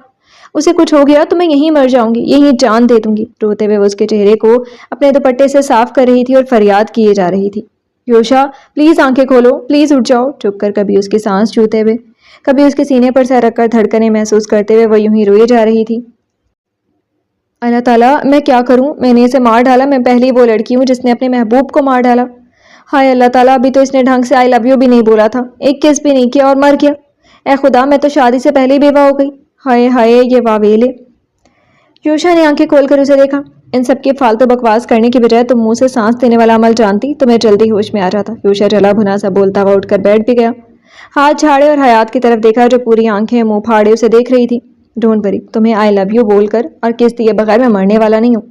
اسے کچھ ہو گیا تو میں یہیں مر جاؤں گی، یہیں جان دے دوں گی۔ روتے ہوئے وہ اس کے چہرے کو اپنے دوپٹے سے صاف کر رہی تھی اور فریاد کیے جا رہی تھی، یوشا پلیز آنکھیں کھولو، پلیز اٹھ جاؤ۔ چپ کر کبھی اس کی سانس چھوتے ہوئے، کبھی اس کے سینے پر سر رکھ کر دھڑکنیں محسوس کرتے ہوئے وہ یوں ہی روئے جا رہی تھی۔ اللہ تعالیٰ، میں کیا کروں، میں نے اسے مار ڈالا، میں پہلی وہ لڑکی ہوں جس نے اپنے محبوب کو مار ڈالا۔ ہائے اللہ تعالیٰ، ابھی تو اس نے ڈھنگ سے آئی لو یو بھی نہیں بولا تھا، ایک کس بھی نہیں کیا اور مر گیا۔ اے خدا، میں تو شادی سے پہلے ہی بیوہ ہو گئی۔ ہائے ہائے، یہ واویلے۔ یوشا نے آنکھیں کھول کر اسے دیکھا۔ ان سب کی فالتو بکواس کرنے کی بجائے تم منہ سے سانس دینے والا عمل جانتی تو میں جلدی ہوش میں آ جاتا۔ یوشا جلا بھنا سا بولتا ہوا اٹھ کر بیٹھ بھی گیا، ہاتھ جھاڑے اور حیات کی طرف دیکھا جو پوری آنکھیں منہ پھاڑے اسے دیکھ رہی تھی۔ ڈونٹ وری، تمہیں آئی لو یو بول کر اور کس دیے بغیر میں مرنے والا نہیں ہوں۔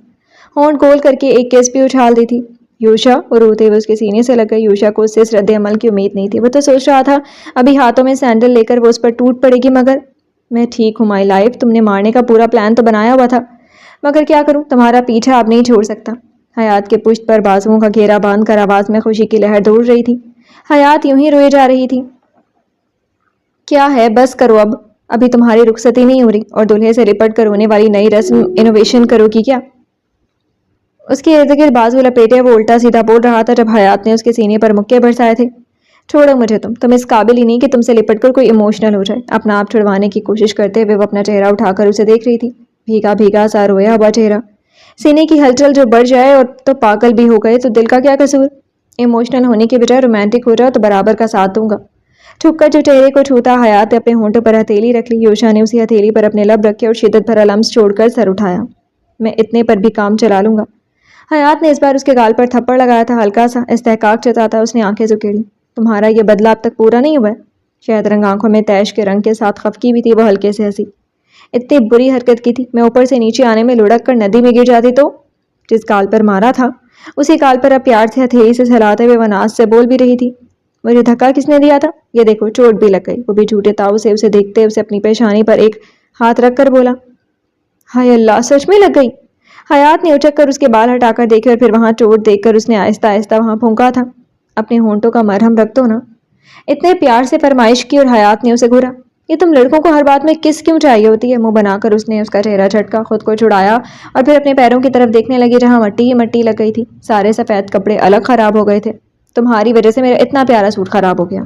ہونٹ گول کر کے ایک کس بھی اچھال دی تھی۔ یوشا، وہ روتے ہوئے اس کے سینے سے لگ گئی۔ یوشا کو اس سے اس رد عمل کی امید نہیں تھی، وہ تو سوچ رہا تھا ابھی ہاتھوں میں سینڈل لے کر وہ اس پر ٹوٹ پڑے گی، مگر میں ٹھیک ہوں مائی لائف، تم نے مارنے کا پورا پلان تو بنایا ہوا تھا، مگر کیا کروں، تمہارا پیچھا اب نہیں چھوڑ سکتا۔ حیات کے پشت پر بازوؤں کا گھیرا باندھ کر آواز میں خوشی کی لہر دوڑ رہی تھی۔ حیات یوں ہی روئے جا رہی تھی۔ کیا ہے، بس کرو اب، ابھی تمہاری رخصتی نہیں ہو رہی اور دلہے سے لپٹ کر ہونے والی نئی رسم انوویشن کرو گی کیا؟ اس کے ارد گرد بازو لپیٹے وہ الٹا سیدھا بول رہا تھا جب حیات نے اس کے سینے پر مکے برسائے تھے. چھوڑو مجھے تم اس قابل ہی نہیں کہ تم سے لپٹ کر کوئی ایموشنل ہو جائے. اپنا آپ چھڑوانے کی کوشش کرتے ہوئے وہ اپنا چہرہ اٹھا کر اسے دیکھ رہی تھی. بھیگا بھیگا سا رویا ہوا چہرہ, سینے کی ہلچل جو بڑھ جائے اور تو پاگل بھی ہو گئے تو دل کا کیا قصور. ایموشنل ہونے کے بجائے رومانٹک ہو جاؤ تو برابر کا ساتھ دوں گا. چھپ کر جو چہرے کو چھوتا حیات نے اپنے ہونٹوں پر ہتھیلی رکھ لی. یوشا نے اسی ہتھیلی پر اپنے لب رکھے اور شدت بھرا لمس چھوڑ کر سر اٹھایا. میں اتنے پر بھی کام چلا لوں گا. حیات نے اس بار اس کے گال پر تھپڑ لگایا تھا. ہلکا سا استحقاق جتاتا اس نے آنکھیں سکیڑی. تمہارا یہ بدلہ اب تک پورا نہیں ہوا ہے؟ شہد رنگ آنکھوں میں تیش کے رنگ کے ساتھ خفکی بھی تھی. وہ ہلکے سے ہنسی. اتنی بری حرکت کی تھی, میں اوپر سے نیچے آنے میں لڑک کر ندی میں گر جاتی تو. جس گال پر مارا تھا اسی گال پر اب پیار سے ہتھیلی سے سہلاتے ہوئے وہ ناز سے بول بھی رہی تھی. مجھے دھکا کس نے دیا تھا؟ یہ دیکھو چوٹ بھی لگ گئی. وہ بھی جھوٹے تاؤ سے اسے دیکھتے اسے اپنی پیشانی پر ایک ہاتھ رکھ کر بولا. ہائے اللہ, سچ میں لگ گئی؟ حیات نے اچک کر اس کے بال ہٹا کر دیکھے اور پھر وہاں چوٹ دیکھ کر اس نے آہستہ آہستہ وہاں پھونکا تھا. اپنے ہونٹوں کا مرہم رکھ دو نا. اتنے پیار سے فرمائش کی اور حیات نے اسے گھورا. یہ تم لڑکوں کو ہر بات میں کس کیوں چاہیے ہوتی ہے؟ منہ بنا کر اس نے اس کا چہرہ جھٹکا, خود کو چھڑایا اور پھر اپنے پیروں کی طرف دیکھنے لگی جہاں مٹی ہی مٹی لگ گئی تھی. سارے سفید کپڑے الگ خراب ہو گئے تھے. تمہاری وجہ سے میرا اتنا پیارا سوٹ خراب ہو گیا.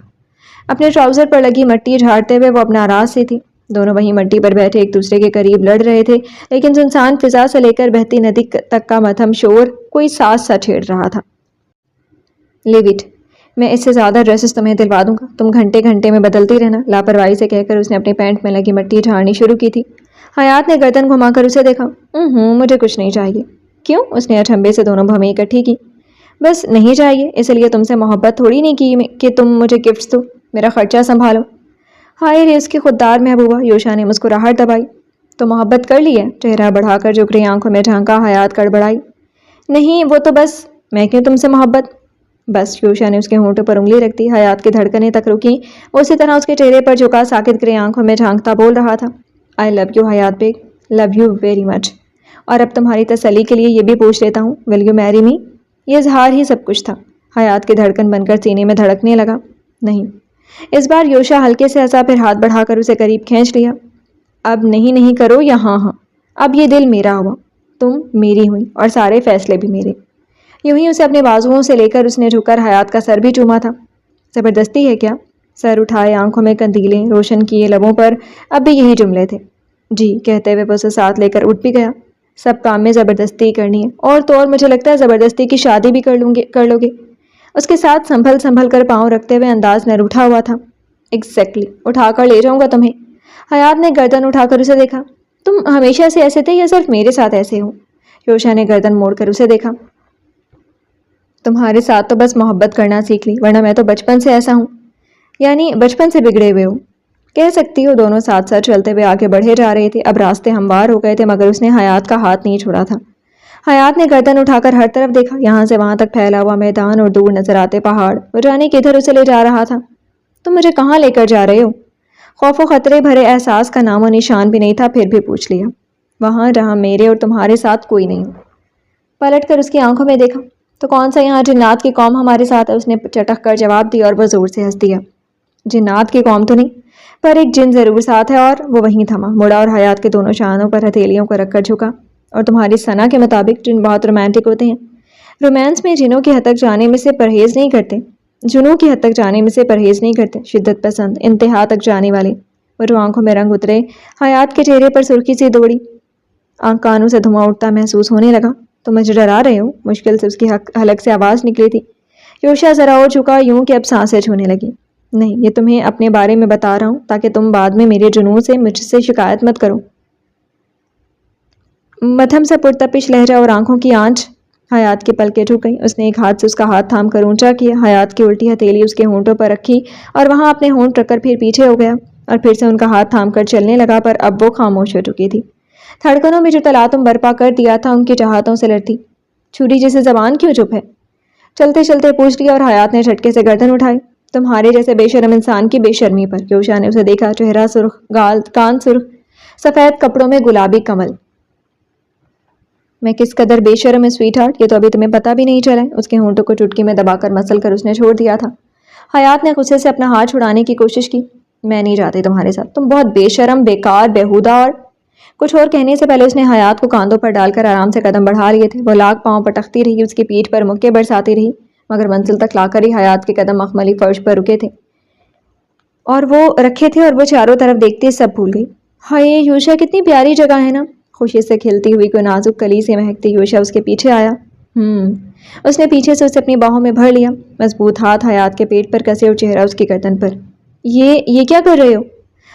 اپنے ٹراؤزر پر لگی مٹی جھاڑتے ہوئے وہ اپنا راز سی تھی. دونوں وہیں مٹی پر بیٹھے ایک دوسرے کے قریب لڑ رہے تھے, لیکن سنسان فضا سے لے کر بہتی ندی تک کا مدھم شور کوئی ساز سا چھیڑ رہا تھا. لیو اٹ, میں اس سے زیادہ ڈریسز تمہیں دلوا دوں گا. تم گھنٹے گھنٹے میں بدلتی رہنا. لاپرواہی سے کہہ کر اس نے اپنے پینٹ میں لگی مٹی جھاڑنی شروع کی تھی. حیات نے گردن گھما کر اسے دیکھا. مجھے کچھ نہیں چاہیے. کیوں؟ اس نے اچھمبے سے دونوں بھویں اکٹھی کی. بس نہیں چاہیے, اس لیے تم سے محبت تھوڑی نہیں کی کہ تم مجھے گفٹس دو. میرا خرچہ سنبھالو. ہائے رے اس کی خوددار محبوبہ. یوشا نے مسکراہٹ دبائی. تو محبت کر لی ہے؟ چہرہ بڑھا کر جھک رہی آنکھوں میں جھانکا حیات گڑبڑائی. نہیں وہ تو بس. میں کیوں تم سے محبت؟ بس. یوشا نے اس کے ہونٹوں پر انگلی رکھ دی. حیات کی دھڑکنیں تک رکی. اسی طرح اس کے چہرے پر جھکا ساکت گرے آنکھوں میں جھانکتا بول رہا تھا. I love you Hayat Baig, love you very much. اور اب تمہاری تسلی کے لیے یہ بھی پوچھ لیتا ہوں, ول یو میری می؟ یہ اظہار ہی سب کچھ تھا. حیات کی دھڑکن بن کر سینے میں دھڑکنے لگا. نہیں. اس بار یوشا ہلکے سے ہنسا, پھر ہاتھ بڑھا کر اسے قریب کھینچ لیا. اب نہیں نہیں کرو یا ہاں ہاں. اب یہ دل میرا ہوا, تم میری ہوئی اور سارے فیصلے بھی میرے. یوں ہی اسے اپنے بازوؤں سے لے کر اس نے جھک کر حیات کا سر بھی چوما تھا. زبردستی ہے کیا؟ سر اٹھائے, آنکھوں میں قندیلیں روشن کیے, لبوں پر اب بھی یہی جملے تھے. جی کہتے ہوئے وہ اسے ساتھ لے کر اٹھ بھی گیا. سب کام میں زبردستی ہی کرنی ہے, اور تو اور مجھے لگتا ہے زبردستی کی شادی بھی کر لو گے. اس کے ساتھ سنبھل کر پاؤں رکھتے ہوئے انداز میں روٹھا ہوا تھا. ایگزیکٹلی, اٹھا کر لے جاؤں گا تمہیں. حیات نے گردن اٹھا کر اسے دیکھا. تم ہمیشہ سے ایسے تھے یا صرف میرے ساتھ ایسے ہو؟ یوشا نے گردن موڑ کر اسے دیکھا. تمہارے ساتھ تو بس محبت کرنا سیکھ لی, ورنہ میں تو بچپن سے ایسا ہوں. یعنی بچپن سے بگڑے ہوئے ہو. کہہ سکتی ہو. دونوں ساتھ ساتھ چلتے ہوئے آگے بڑھے جا رہے تھے. اب راستے ہموار ہو گئے تھے مگر اس نے حیات کا ہاتھ نہیں چھوڑا تھا. حیات نے گردن اٹھا کر ہر طرف دیکھا. یہاں سے وہاں تک پھیلا ہوا میدان اور دور نظر آتے پہاڑ. وہ جانے کدھر اسے لے جا رہا تھا. تم مجھے کہاں لے کر جا رہے ہو؟ خوف و خطرے بھرے احساس کا نام و نشان بھی نہیں تھا, پھر بھی پوچھ لیا. وہاں جہاں میرے اور تمہارے ساتھ کوئی نہیں ہو. پلٹ کر اس کی آنکھوں میں دیکھا. تو کون سا یہاں جنات کی قوم ہمارے ساتھ ہے؟ اس نے چٹک کر جواب دیا اور وہ زور سے ہنس دیا. جنات کی قوم تو نہیں, پر ایک جن ضرور ساتھ ہے. اور وہ وہیں تھما, مڑا اور حیات کے دونوں شانوں پر ہتھیلیوں کو رکھ کر جھکا. اور تمہاری ثنا کے مطابق جن بہت رومانٹک ہوتے ہیں. رومانس میں جنوں کی حد تک جانے میں سے پرہیز نہیں کرتے. جنوں کی حد تک جانے میں سے پرہیز نہیں کرتے. شدت پسند, انتہا تک جانے والے. اور آنکھوں میں رنگ اترے. حیات کے چہرے پر سرخی سی دوڑی. آنکھ کانوں سے دھواں اٹھتا محسوس ہونے لگا. تو مجھے ڈرا رہے ہو؟ مشکل سے اس کی حلق سے آواز نکلی تھی. یوشا ذرا اور جھکا, یوں کہ اب سانسیں چھونے لگی. نہیں, یہ تمہیں اپنے بارے میں بتا رہا ہوں تاکہ تم بعد میں میرے جنون سے مجھ سے شکایت مت کرو. مدھم سا پرتپش لہجہ اور آنکھوں کی آنچ. حیات کی پلکیں جھک گئیں. اس نے ایک ہاتھ سے اس کا ہاتھ تھام کر اونچا کیا. حیات کی الٹی ہتھیلی اس کے ہونٹوں پر رکھی اور وہاں اپنے ہونٹ رکھ کر پھر پیچھے ہو گیا اور پھر سے ان کا ہاتھ تھام کر چلنے لگا. پر اب وہ خاموش ہو چکی تھی. دھڑکنوں میں جو تلاطم برپا کر دیا تھا ان کی چاہتوں سے لڑتی. چھری جیسے زبان کیوں چپ ہے؟ چلتے چلتے پوچھ لیا. اور حیات نے جھٹکے سے گردن اٹھائی. تمہارے جیسے بے شرم انسان کی بے شرمی پر. یوشا نے اسے دیکھا. چہرہ سرخ, گال کان سرخ, سفید کپڑوں میں گلابی کمل. میں کس قدر بے شرم ہے سویٹ ہارٹ, یہ تو ابھی تمہیں پتہ بھی نہیں چلا ہے. اس کے ہونٹوں کو چٹکی میں دبا کر مسل کر اس نے چھوڑ دیا تھا. حیات نے غصے سے اپنا ہاتھ چھڑانے کی کوشش کی. میں نہیں جاتی تمہارے ساتھ، تم بہت بے شرم، بیکار، بیہودہ۔ اور کچھ اور کہنے سے پہلے اس نے حیات کو کاندھوں پر ڈال کر آرام سے قدم بڑھا لیے تھے۔ وہ لاکھ پاؤں پٹکتی رہی، اس کی پیٹھ پر مکے برساتی رہی، مگر منزل تک لا کر ہی حیات کے قدم مخملی فرش پر رکے تھے اور وہ چاروں طرف دیکھتے سب بھول گئی۔ ہائے یوشا، کتنی پیاری جگہ ہے نا۔ خوشی سے کھلتی ہوئی کوئی نازک کلی سے مہکتی یوشا اس کے پیچھے آیا۔ اس نے پیچھے سے اسے اپنی باہوں میں بھر لیا، مضبوط ہاتھ حیات کے پیٹ پر کسے اور چہرہ اس کی گردن پر۔ یہ کیا کر رہے ہو؟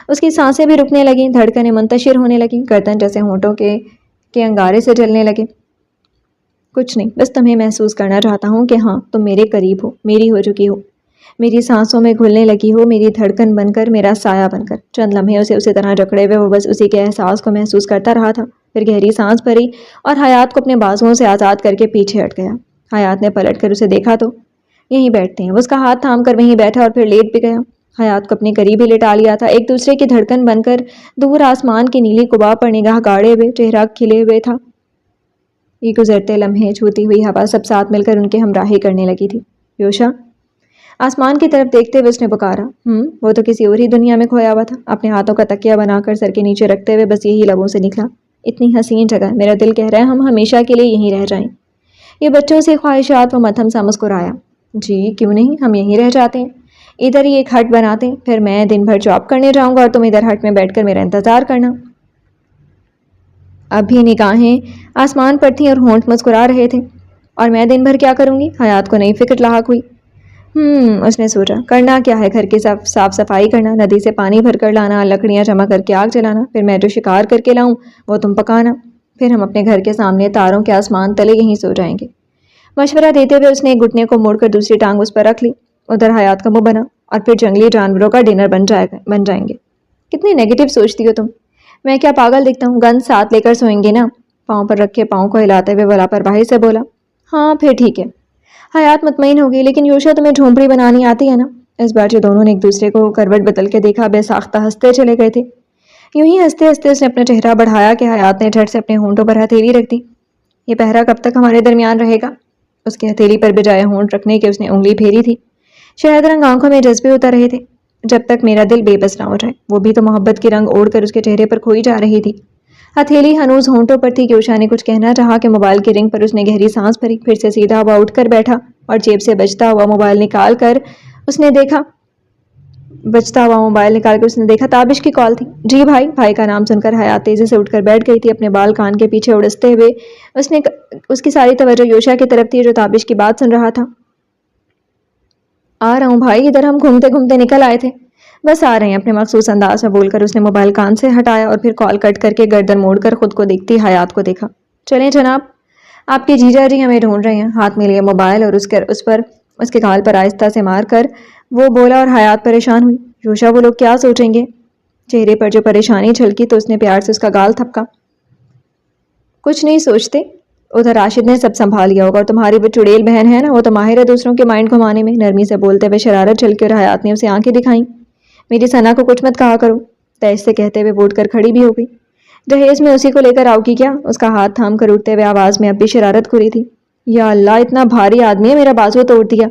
اس کی سانسیں بھی رکنے لگیں، دھڑکنیں منتشر ہونے لگیں، گردن جیسے ہونٹوں کے انگارے سے جلنے لگے۔ کچھ نہیں، بس تمہیں محسوس کرنا چاہتا ہوں کہ ہاں تم میرے قریب ہو، میری ہو چکی ہو، میری سانسوں میں گھلنے لگی ہو، میری دھڑکن بن کر، میرا سایہ بن کر۔ چند لمحے اسے اسی طرح جکڑے ہوئے وہ بس اسی کے احساس کو محسوس کرتا رہا تھا، پھر گہری سانس بھری اور حیات کو اپنے بازوؤں سے آزاد کر کے پیچھے ہٹ گیا۔ حیات نے پلٹ کر اسے دیکھا تو یہیں بیٹھتے ہیں، وہ اس کا ہاتھ تھام کر وہیں بیٹھا اور پھر لیٹ بھی گیا۔ حیات کو اپنے قریب ہی لٹا لیا تھا، ایک دوسرے کی دھڑکن بن کر دور آسمان کی نیلی قبا پر نگاہ گاڑے ہوئے، چہرہ کھلے ہوئے تھا۔ یہ گزرتے لمحے، چھوتی ہوئی ہوا سب ساتھ مل کر ان کے ہمراہی کرنے لگی تھی۔ یوشا، آسمان کی طرف دیکھتے ہوئے اس نے پکارا۔ وہ تو کسی اور ہی دنیا میں کھویا ہوا تھا، اپنے ہاتھوں کا تکیہ بنا کر سر کے نیچے رکھتے ہوئے بس یہی لبوں سے نکلا، اتنی حسین جگہ، میرا دل کہہ رہا ہے ہم ہمیشہ کے لیے یہیں رہ جائیں۔ یہ بچوں سے خواہشات و متھم سا مسکرایا۔ جی کیوں نہیں، ہم یہیں رہ جاتے ہیں، ادھر ہی ایک ہٹ بناتے ہیں، پھر میں دن بھر جاب کرنے جاؤں گا اور تم ادھر ہٹ میں بیٹھ کر میرا انتظار کرنا۔ اب بھی نگاہیں آسمان پر تھیں اور ہونٹ مسکرا رہے تھے۔ اور میں دن بھر کیا کروں گی؟ حیات کو نئی فکر لاحق ہوئی۔ اس نے سوچا، کرنا کیا ہے، گھر کی صاف صفائی کرنا، ندی سے پانی بھر کر لانا، لکڑیاں جمع کر کے آگ جلانا، پھر میں جو شکار کر کے لاؤں وہ تم پکانا، پھر ہم اپنے گھر کے سامنے تاروں کے آسمان تلے یہیں سو جائیں گے۔ مشورہ دیتے ہوئے اس نے ایک گھٹنے کو موڑ کر دوسری ٹانگ اس پر رکھ لی، ادھر حیات کا منہ بنا، اور پھر جنگلی جانوروں کا ڈنر بن جائیں گے۔ کتنی نیگیٹو سوچتی ہو تم، میں کیا پاگل دکھتا ہوں؟ گن ساتھ لے کر سوئیں گے نا؟ پاؤں پر رکھے پاؤں کو ہلاتے ہوئے وہ لاپرواہی سے بولا۔ ہاں پھر ٹھیک ہے۔ حیات مطمئن ہو گئی، لیکن یوشا تمہیں جھونپڑی بنانی آتی ہے نا؟ اس بار جو دونوں نے ایک دوسرے کو کروٹ بدل کے دیکھا، بے ساختہ ہنستے چلے گئے تھے۔ یوں ہی ہنستے ہنستے اس نے اپنا چہرہ بڑھایا کہ حیات نے جھٹ سے اپنے ہونٹوں پر ہتھیلی رکھ دی۔ یہ پہرا کب تک ہمارے درمیان رہے گا؟ اس کے ہتھیلی پر بجائے ہونٹ رکھنے کے اس نے انگلی پھیری تھی۔ شہد رنگ آنکھوں میں جذبے اتر رہے تھے۔ جب تک میرا دل بے بس نہ ہو جائے۔ وہ بھی تو محبت کی رنگ اوڑھ کر اس کے چہرے پر کھوئی جا رہی تھی۔ ہتھیلی ہنوز ہونٹوں پر تھی کہ یوشا نے کچھ کہنا چاہا کہ موبائل کی رنگ پر اس نے گہری سانس بھری، پھر سے سیدھا ہوا اٹھ کر بیٹھا اور جیب سے بجتا ہوا موبائل نکال کر اس نے دیکھا تابش کی کال تھی۔ جی بھائی کا نام سن کر حیات تیزی سے اٹھ کر بیٹھ گئی تھی، اپنے بال کان کے پیچھے اڑستے ہوئے۔ اس کی ساری توجہ یوشا کی طرف تھی جو تابش کی بات سن رہا تھا۔ آ رہا ہوں بھائی، ادھر ہم گھومتے گھومتے نکل آئے تھے، بس آ رہے ہیں، اپنے مخصوص انداز میں بول کر اس نے موبائل کان سے ہٹایا اور پھر کال کٹ کر کے گردن موڑ کر خود کو دیکھتی حیات کو دیکھا۔ چلیں جناب، آپ کے جیجا جی ہمیں ڈھونڈ رہے ہیں۔ ہاتھ میں لیے موبائل اور اس کے گال پر آہستہ سے مار کر وہ بولا اور حیات پریشان ہوئی۔ یوشا وہ لوگ کیا سوچیں گے؟ چہرے پر جو پریشانی جھلکی تو اس نے پیار سے اس کا گال تھپکا۔ کچھ نہیں سوچتے، ادھر راشد نے سب سنبھال لیا ہوگا، اور تمہاری وہ چڑیل بہن ہے نا، وہ تو ماہر ہے دوسروں کے مائنڈ گھمانے میں۔ نرمی سے بولتے ہوئے شرارت جھلکی اور حیات نے اسے آنکھیں دکھائیں۔ میری ثنا کو کچھ مت کہا کرو، تیز سے کہتے ہوئے اٹھ کر کھڑی بھی ہو گئی۔ جہیز میں اسی کو لے کر آؤ گی کیا؟ اس کا ہاتھ تھام کر اٹھتے ہوئے آواز میں اب بھی شرارت کھلی تھی۔ یا اللہ، اتنا بھاری آدمی ہے، میرا بازو توڑ دیا۔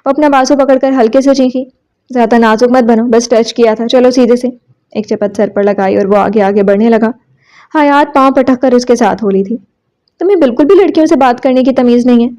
وہ اپنا بازو پکڑ کر ہلکے سے چیخی۔ زیادہ نازک مت بنو، بس ٹچ کیا تھا، چلو سیدھے سے۔ ایک چپت سر پر لگائی اور وہ آگے آگے بڑھنے لگا۔ حیات پاؤں پٹک کر اس کے ساتھ ہو لی تھی۔ تمہیں بالکل بھی لڑکیوں سے بات کرنے کی تمیز نہیں ہے،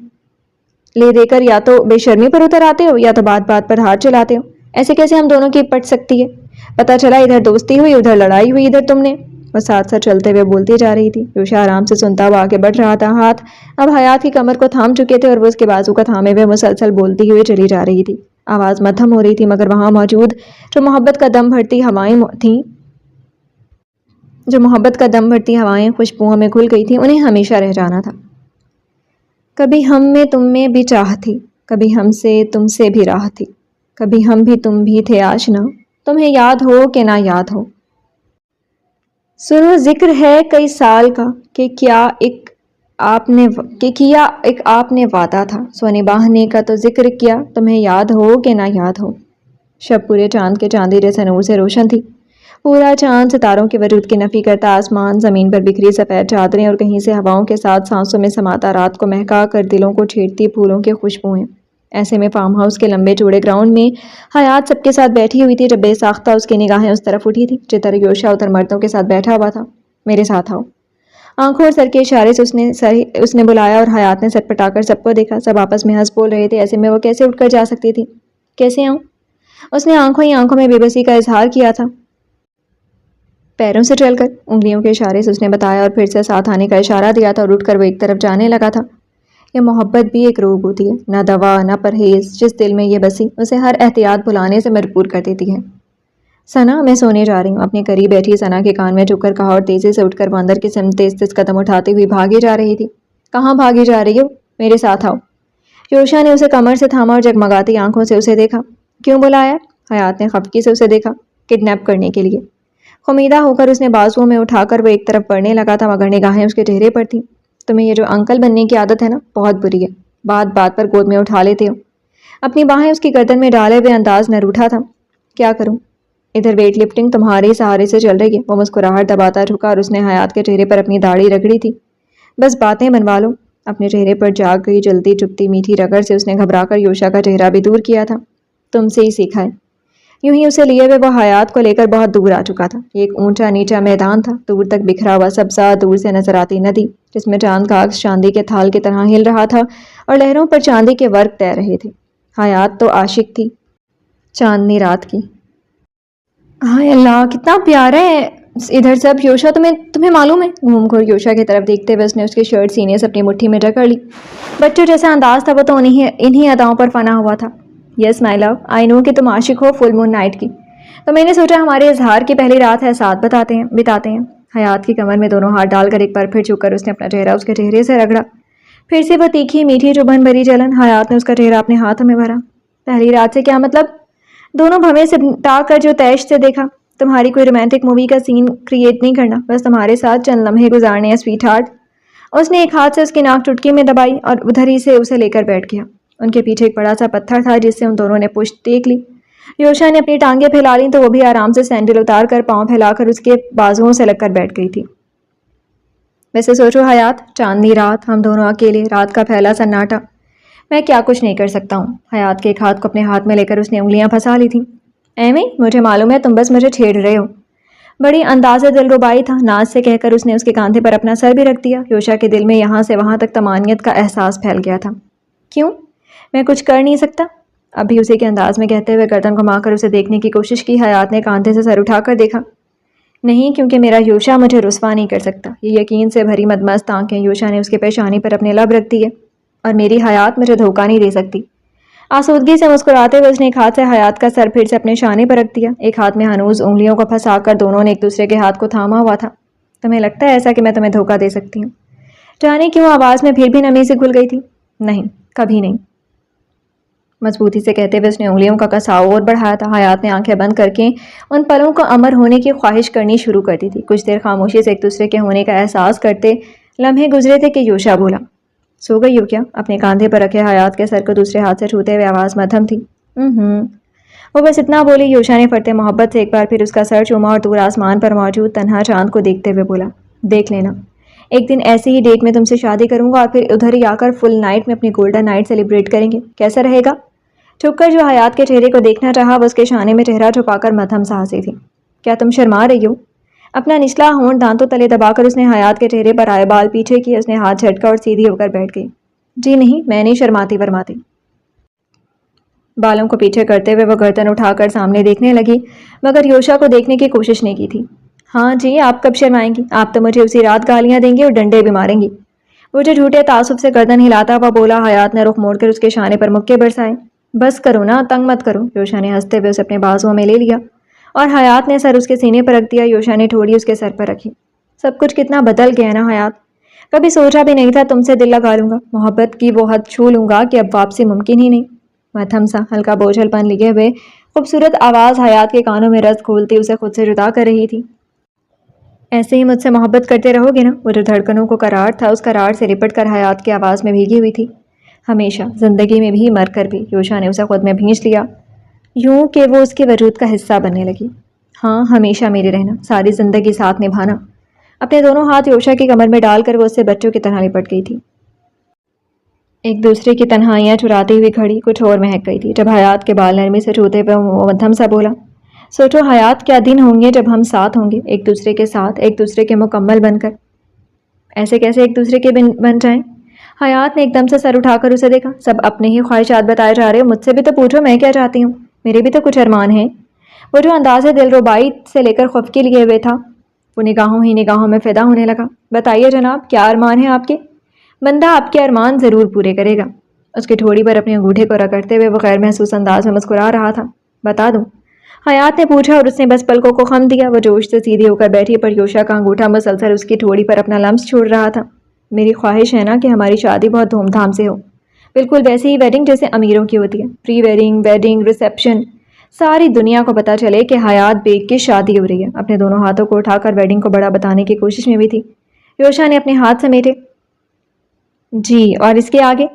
لے دے کر یا تو بے شرمی پر اتر آتے ہو یا تو بات بات پر ہاتھ چلاتے ہو۔ ایسے کیسے ہم دونوں کی پٹ سکتی ہے؟ پتہ چلا ادھر دوستی ہوئی، ادھر لڑائی ہوئی، ادھر تم نے۔ وہ ساتھ ساتھ چلتے ہوئے بولتی جا رہی تھی۔ یوشا آرام سے سنتا ہوا آگے بڑھ رہا تھا، ہاتھ اب حیات کی کمر کو تھام چکے تھے اور وہ اس کے بازو کا تھامے ہوئے مسلسل بولتی ہوئے چلی جا رہی تھی۔ آواز مدھم ہو رہی تھی، مگر وہاں موجود جو محبت کا دم بھرتی ہوائیں خوشبوؤں میں گھل گئی تھیں، انہیں ہمیشہ رہ جانا تھا۔ کبھی ہم میں تم میں بھی چاہ تھی، کبھی ہم سے تم سے بھی راہ تھی، کبھی ہم بھی تم بھی تھے آشنا، تمہیں یاد ہو کہ نہ یاد ہو۔ سنو ذکر ہے کئی سال کا کہ کیا ایک آپ نے وعدہ تھا، سو نبھانے کا تو ذکر کیا، تمہیں یاد ہو کہ نہ یاد ہو۔ شب پورے چاند کے چاندی جیسے نور سے روشن تھی۔ پورا چاند ستاروں کے وجود کی نفی کرتا آسمان، زمین پر بکھری سفید چادریں اور کہیں سے ہواؤں کے ساتھ سانسوں میں سماتا رات کو مہکا کر دلوں کو چھیڑتی پھولوں کی خوشبوئیں۔ ایسے میں فارم ہاؤس کے لمبے چوڑے گراؤنڈ میں حیات سب کے ساتھ بیٹھی ہوئی تھی جب بے ساختہ اس کی نگاہیں اس طرف اٹھی تھی جدھر یوشا ادھر مردوں کے ساتھ بیٹھا ہوا تھا۔ میرے ساتھ آؤ۔ آنکھوں اور سر کے اشارے سے اس نے بلایا اور حیات نے سر پٹا کر سب کو دیکھا۔ سب آپس میں ہنس بول رہے تھے، ایسے میں وہ کیسے اٹھ کر جا سکتی تھی؟ کیسے آؤں؟ اس نے آنکھوں ہی آنکھوں میں بے بسی کا اظہار کیا تھا۔ پیروں سے چل کر، انگلیوں کے اشارے سے اس نے بتایا اور پھر سے ساتھ آنے کا اشارہ دیا تھا اور اٹھ کر وہ ایک طرف جانے لگا تھا۔ یہ محبت بھی ایک روگ ہوتی ہے، نہ دوا نہ پرہیز، جس دل میں یہ بسی اسے ہر احتیاط بھلانے سے مجبور کر دیتی ہے۔ ثنا، میں سونے جا رہی ہوں، اپنے قریب بیٹھی ثنا کے کان میں جھک کر کہا اور تیزی سے اٹھ کر وہ اندر کی سمت تیز تیز قدم اٹھاتی ہوئی بھاگی جا رہی تھی۔ کہاں بھاگی جا رہی ہو؟ میرے ساتھ آؤ۔ یوشا نے اسے کمر سے تھاما اور جگمگاتی آنکھوں سے اسے دیکھا۔ کیوں بلایا؟ حیات نے خفگی سے اسے دیکھا۔ کڈنیپ کرنے کے لیے۔ خمیدہ ہو کر اس نے بازوؤں میں اٹھا کر وہ ایک طرف بڑھنے لگا تھا مگر نگاہیں اس کے چہرے پر تھیں۔ تمہیں یہ جو انکل بننے کی عادت ہے نا، بہت بری ہے۔ بات بات پر گود میں اٹھا لیتے ہو۔ اپنی باہیں اس کی گردن میں ڈالے ہوئے انداز نہ روٹھا تھا۔ کیا کروں؟ ادھر ویٹ لفٹنگ تمہارے سہارے سے چل رہی ہے۔ وہ مسکراہٹ دباتا جھکا اور اس نے حیات کے چہرے پر اپنی داڑھی رگڑی تھی۔ بس باتیں بنوا لو۔ اپنے چہرے پر جاگ گئی جلتی چپتی میٹھی رگڑ سے اس نے گھبرا کر یوشا کا چہرہ بھی دور کیا تھا۔ تم سے ہی سیکھا ہے۔ یوں ہی اسے لیے ہوئے وہ حیات کو لے کر بہت دور آ چکا تھا۔ یہ ایک اونچا نیچا میدان تھا، دور تک بکھرا ہوا سبزہ، دور سے نظر آتی ندی جس میں چاند کا عکس چاندی کے تھال کی طرح ہل رہا تھا اور لہروں پر چاندی کے ورق تیر رہے تھے۔ حیات تو عاشق تھی چاندنی رات کی۔ ہائے اللہ، کتنا پیارا ہے ادھر سب۔ یوشا، تمہیں معلوم ہے؟ گھوم کر یوشا کی طرف دیکھتے ہوئے اس نے اس کی شرٹ سینے سے اپنی مٹھی میں جکڑ لی۔ بچوں جیسا انداز تھا وہ تو انہی اداؤں پر فنا ہوا تھا۔ یس مائی لو، آئی نو کہ تم عاشق ہو فل مون نائٹ کی، تو میں نے سوچا ہمارے اظہار کی پہلی رات ہے، ساتھ بتاتے ہیں۔ حیات کی کمر میں دونوں ہاتھ ڈال کر ایک بار پھر جھک کر اس نے اپنا چہرہ اس کے چہرے سے رگڑا۔ پھر سے وہ تیکھی میٹھی چبھن بھری جلن۔ حیات نے اس کا چہرہ اپنے ہاتھوں میں بھرا۔ پہلی رات سے کیا مطلب؟ دونوں بھویں سے ٹا کر جو تیش سے دیکھا۔ تمہاری کوئی رومانٹک مووی کا سین کریٹ نہیں کرنا، بس تمہارے ساتھ چند لمحے گزارنے ہیں سویٹ ہارٹ۔ اس نے ایک ہاتھ سے اس کی ناک چٹکی میں دبائی اور ادھر ہی سے اسے لے کر بیٹھ گیا۔ ان کے پیچھے ایک بڑا سا پتھر تھا جس سے ان دونوں نے پشت ٹیک لی۔ یوشا نے اپنی ٹانگیں پھیلا لیں تو وہ بھی آرام سے سینڈل اتار کر پاؤں پھیلا کر اس کے بازوؤں سے لگ کر بیٹھ گئی تھی۔ ویسے سوچو حیات، چاندنی رات، ہم دونوں اکیلے، رات کا پھیلا سناٹا، میں کیا کچھ نہیں کر سکتا ہوں۔ حیات کے ایک ہاتھ کو اپنے ہاتھ میں لے کر اس نے انگلیاں پھنسا لی تھیں۔ ایویں، مجھے معلوم ہے تم بس مجھے چھیڑ رہے ہو۔ بڑی انداز دلربائی تھا، ناز سے کہہ کر اس نے اس کے کاندھے پر اپنا سر بھی رکھ دیا۔ یوشا کے دل میں یہاں سے وہاں تک طمانینت کا احساس پھیل گیا تھا۔ کیوں؟ میں کچھ کر نہیں سکتا؟ ابھی اسی کے انداز میں کہتے ہوئے گردن گھما کر اسے دیکھنے کی کوشش کی۔ حیات نے کاندھے سے سر اٹھا کر دیکھا۔ نہیں، کیونکہ میرا یوشا مجھے رسوا نہیں کر سکتا۔ یہ یقین سے بھری مدمست آنکھیں یوشا نے اس کے پیشانی پر اپنے لب رکھ دیے۔ اور میری حیات مجھے دھوکہ نہیں دے سکتی۔ آسودگی سے مسکراتے ہوئے اس نے ایک ہاتھ سے حیات کا سر پھر سے اپنے شانے پر رکھ دیا۔ ایک ہاتھ میں ہنوز انگلیوں کو پھنسا کر دونوں نے ایک دوسرے کے ہاتھ کو تھاما ہوا تھا۔ تمہیں لگتا ہے ایسا کہ میں تمہیں دھوکہ دے سکتی ہوں؟ جانے کیوں آواز میں پھر بھی نمی سے گھل گئی تھی۔ نہیں، کبھی نہیں، مضبوطی سے کہتے ہوئے اس نے انگلیوں کا کساؤ اور بڑھایا تھا۔ حیات نے آنکھیں بند کر کے ان پلوں کو امر ہونے کی خواہش کرنی شروع کر دی تھی۔ کچھ دیر خاموشی سے ایک دوسرے کے ہونے کا احساس کرتے لمحے گزرے تھے کہ یوشا بولا، سو گئی ہو کیا؟ اپنے کاندھے پر رکھے حیات کے سر کو دوسرے ہاتھ سے چھوتے ہوئے آواز مدھم تھی۔ وہ بس اتنا بولی۔ یوشا نے فرتے محبت سے ایک بار پھر اس کا سر چوما اور دور آسمان پر موجود تنہا چاند کو دیکھتے ہوئے بولا، دیکھ لینا، ایک دن ایسی ہی ڈیٹ میں تم سے شادی کروں گا اور پھر ادھر ہی آ کر فل نائٹ میں اپنی گولڈن نائٹ سیلیبریٹ کریں گے، کیسا رہے گا؟ چھپ کر جو حیات کے چہرے کو دیکھنا چاہا وہ اس کے شانے میں چہرہ چھپا کر مدھم سا ہنسی تھی۔ کیا تم شرما رہی ہو؟ اپنا نچلا ہونٹ دانتوں تلے دبا کر اس نے حیات کے چہرے پر آئے بال پیچھے کیے۔ اس نے ہاتھ جھٹکا اور سیدھی ہو کر بیٹھ گئی۔ جی نہیں، میں نہیں شرماتی ورماتی۔ بالوں کو پیچھے کرتے ہوئے وہ گردن اٹھا کر سامنے دیکھنے لگی مگر یوشا کو دیکھنے کی کوشش نہیں کی تھی۔ ہاں جی، آپ کب شرمائیں گی؟ آپ تو مجھے اسی رات گالیاں دیں گی اور ڈنڈے بھی ماریں گی۔ وہ جو جھوٹے تعصب سے گردن ہلاتا ہوا بولا۔ حیات نے رخ موڑ کر اس کے شانے پر مکے برسائے۔ بس کرو نا، تنگ مت کرو۔ یوشا نے ہنستے ہوئے اسے اپنے بازوؤں میں لے لیا اور حیات نے سر اس کے سینے پر رکھ دیا۔ یوشا نے ٹھوڑی اس کے سر پر رکھی۔ سب کچھ کتنا بدل گیا نا حیات، کبھی سوچا بھی نہیں تھا تم سے دل لگا لوں گا، محبت کی وہ حد چھو لوں گا کہ اب واپسی ممکن ہی نہیں۔ مدھم سا ہلکا بوجھل پن لیے ہوئے خوبصورت آواز حیات کے کانوں میں رس گھولتی اسے خود سے جدا کر رہی تھی۔ ایسے ہی مجھ سے محبت کرتے رہو گے نا؟ وہ جو دھڑکنوں کو قرار تھا اس قرار سے لپٹ کر حیات کی آواز میں بھیگی ہوئی تھی۔ ہمیشہ، زندگی میں بھی، مر کر بھی۔ یوشا نے اسے خود میں بھینچ لیا یوں کہ وہ اس کے وجود کا حصہ بننے لگی۔ ہاں، ہمیشہ میرے رہنا، ساری زندگی ساتھ نبھانا۔ اپنے دونوں ہاتھ یوشا کی کمر میں ڈال کر وہ اس سے بچوں کی طرح لپٹ گئی تھی۔ ایک دوسرے کی تنہائیاں چراتی ہوئی گھڑی کچھ اور مہک گئی تھی جب حیات کے بال نرمی سے چھوتے ہوئے وہ مدھم سا بولا، سوچو حیات کیا دن ہوں گے جب ہم ساتھ ہوں گے، ایک دوسرے کے ساتھ، ایک دوسرے کے مکمل بن کر۔ ایسے کیسے ایک دوسرے کے بن جائیں؟ حیات نے ایک دم سے سر اٹھا کر اسے دیکھا، سب اپنے ہی خواہشات بتائے جا رہے ہو، مجھ سے بھی تو پوچھو میں کیا چاہتی ہوں، میرے بھی تو کچھ ارمان ہیں۔ وہ جو انداز دل ربائی سے لے کر خفکی لیے ہوئے تھا وہ نگاہوں ہی نگاہوں میں فدا ہونے لگا۔ بتائیے جناب، کیا ارمان ہے آپ کے؟ بندہ آپ کے ارمان ضرور پورے کرے گا۔ اس کی ٹھوڑی پر اپنے انگوٹھے کو رگڑتے ہوئے وہ غیر محسوس انداز میں مسکرا رہا تھا۔ بتا دوں؟ حیات نے پوچھا اور اس نے بس پلکوں کو خم دیا۔ وہ جوش سے سیدھی ہو کر بیٹھی پر یوشا کا انگوٹھا مسلسل اس کی ٹھوڑی پر اپنا لمس چھوڑ رہا تھا۔ میری خواہش ہے نا کہ ہماری شادی بہت دھوم دھام سے ہو، بالکل ویسی ہی ویڈنگ جیسے امیروں کی ہوتی ہے، پری ویڈنگ، ویڈنگ، ریسیپشن، ساری دنیا کو پتہ چلے کہ حیات بیگ کی شادی ہو رہی ہے۔ اپنے دونوں ہاتھوں کو اٹھا کر ویڈنگ کو بڑا بتانے کی کوشش میں بھی تھی۔ یوشا نے اپنے ہاتھ سمیٹے۔ جی، اور اس کے آگے؟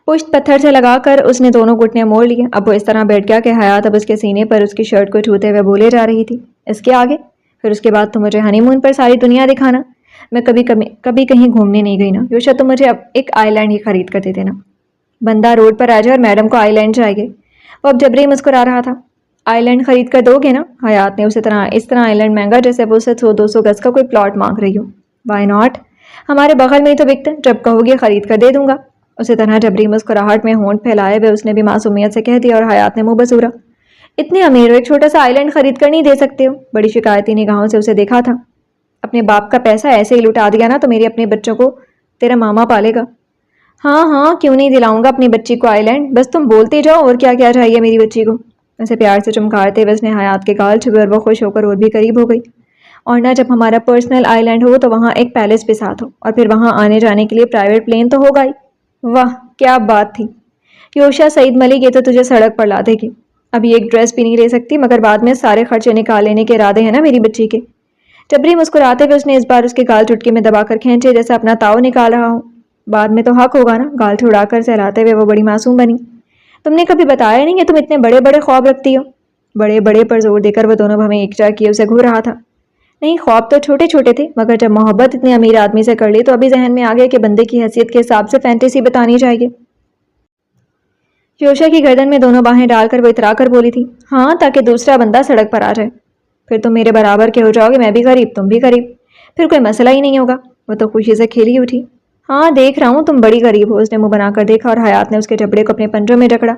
پشت پتھر سے لگا کر اس نے دونوں گھٹنے موڑ لیے۔ اب وہ اس طرح بیٹھ گیا کہ حیات اب اس کے سینے پر اس کی شرٹ کو چھوتے ہوئے بولے جا رہی تھی، اس کے آگے؟ پھر اس کے بعد تو مجھے ہنی مون پر ساری دنیا دکھانا۔ میں کبھی کہیں گھومنے نہیں گئی نا یوشا، تو مجھے اب ایک آئی لینڈ ہی خرید کر دے دینا۔ بندہ روڈ پر آ جائے اور میڈم کو آئی لینڈ چاہیے۔ وہ اب جبری مسکرا رہا تھا۔ آئی لینڈ خرید کر دو گے نا؟ حیات نے اس طرح آئی لینڈ مہنگا جیسے وہ اسے 100-200 گز کا کوئی پلاٹ مانگ رہی ہو۔ وائی ناٹ، ہمارے بغل میں ہی تو بکتا ہے، جب کہو گے خرید کر دے دوں گا۔ اسی طرح جبری مسکراہٹ میں ہونٹ پھیلائے ہوئے اس نے بھی معصومیت سے کہہ دیا اور حیات نے منہ بسورا۔ اتنے امیر ہو، ایک چھوٹا سا آئی لینڈ خرید کر نہیں دے سکتے ہو؟ بڑی شکایتی نگاہوں سے اسے دیکھا تھا۔ اپنے باپ کا پیسہ ایسے ہی لٹا دیا نا تو میرے اپنے بچوں کو تیرا ماما پالے گا۔ ہاں ہاں، کیوں نہیں دلاؤں گا اپنی بچی کو آئی لینڈ، بس تم بولتے جاؤ اور کیا کیا چاہیے میری بچی کو۔ اسے پیار سے چمکارتے ہوئے اس نے حیات کے گال چھپے اور وہ خوش ہو کر اور بھی قریب ہو گئی۔ اور نہ جب ہمارا پرسنل آئی لینڈ ہو تو وہاں ایک پیلس بھی ساتھ ہو، اور پھر وہاں آنے جانے کے لیے پرائیویٹ پلین تو ہوگا ہی۔ واہ کیا بات تھی یوشا، سعید ملک یہ تو تجھے سڑک پر لا دے گی۔ ابھی ایک ڈریس بھی نہیں لے سکتی مگر بعد میں سارے خرچے نکال لینے کے ارادے ہیں نا میری بچی کے۔ جبری مسکراتے ہوئے اس نے اس بار اس کے گال چٹکی میں دبا کر کھینچے جیسے اپنا تاؤ نکال رہا ہو۔ بعد میں تو حق ہوگا نا؟ گال چھڑا کر سہلاتے ہوئے وہ بڑی معصوم بنی۔ تم نے کبھی بتایا نہیں کہ تم اتنے بڑے بڑے خواب رکھتی ہو؟ بڑے بڑے پر زور دے کر وہ دونوں بھویں ایکجا کیے اسے گھور رہا تھا۔ نہیں، خواب تو چھوٹے چھوٹے تھے مگر جب محبت اتنے امیر آدمی سے کر لی تو ابھی ذہن میں آ گیا کہ بندے کی حیثیت کے حساب سے فینٹیسی بتانی چاہیے۔ یوشا کی گردن میں دونوں باہیں ڈال کر وہ اترا کر بولی تھی، ہاں تاکہ دوسرا بندہ سڑک پر آ جائے۔ پھر تم میرے برابر کے ہو جاؤ گے، میں بھی غریب تم بھی غریب، پھر کوئی مسئلہ ہی نہیں ہوگا۔ وہ تو خوشی سے کھیلی اٹھی۔ ہاں دیکھ رہا ہوں تم بڑی غریب ہو۔ اس نے منہ بنا کر دیکھا اور حیات نے اس کے جبڑے کو اپنے پنجوں میں جکڑا۔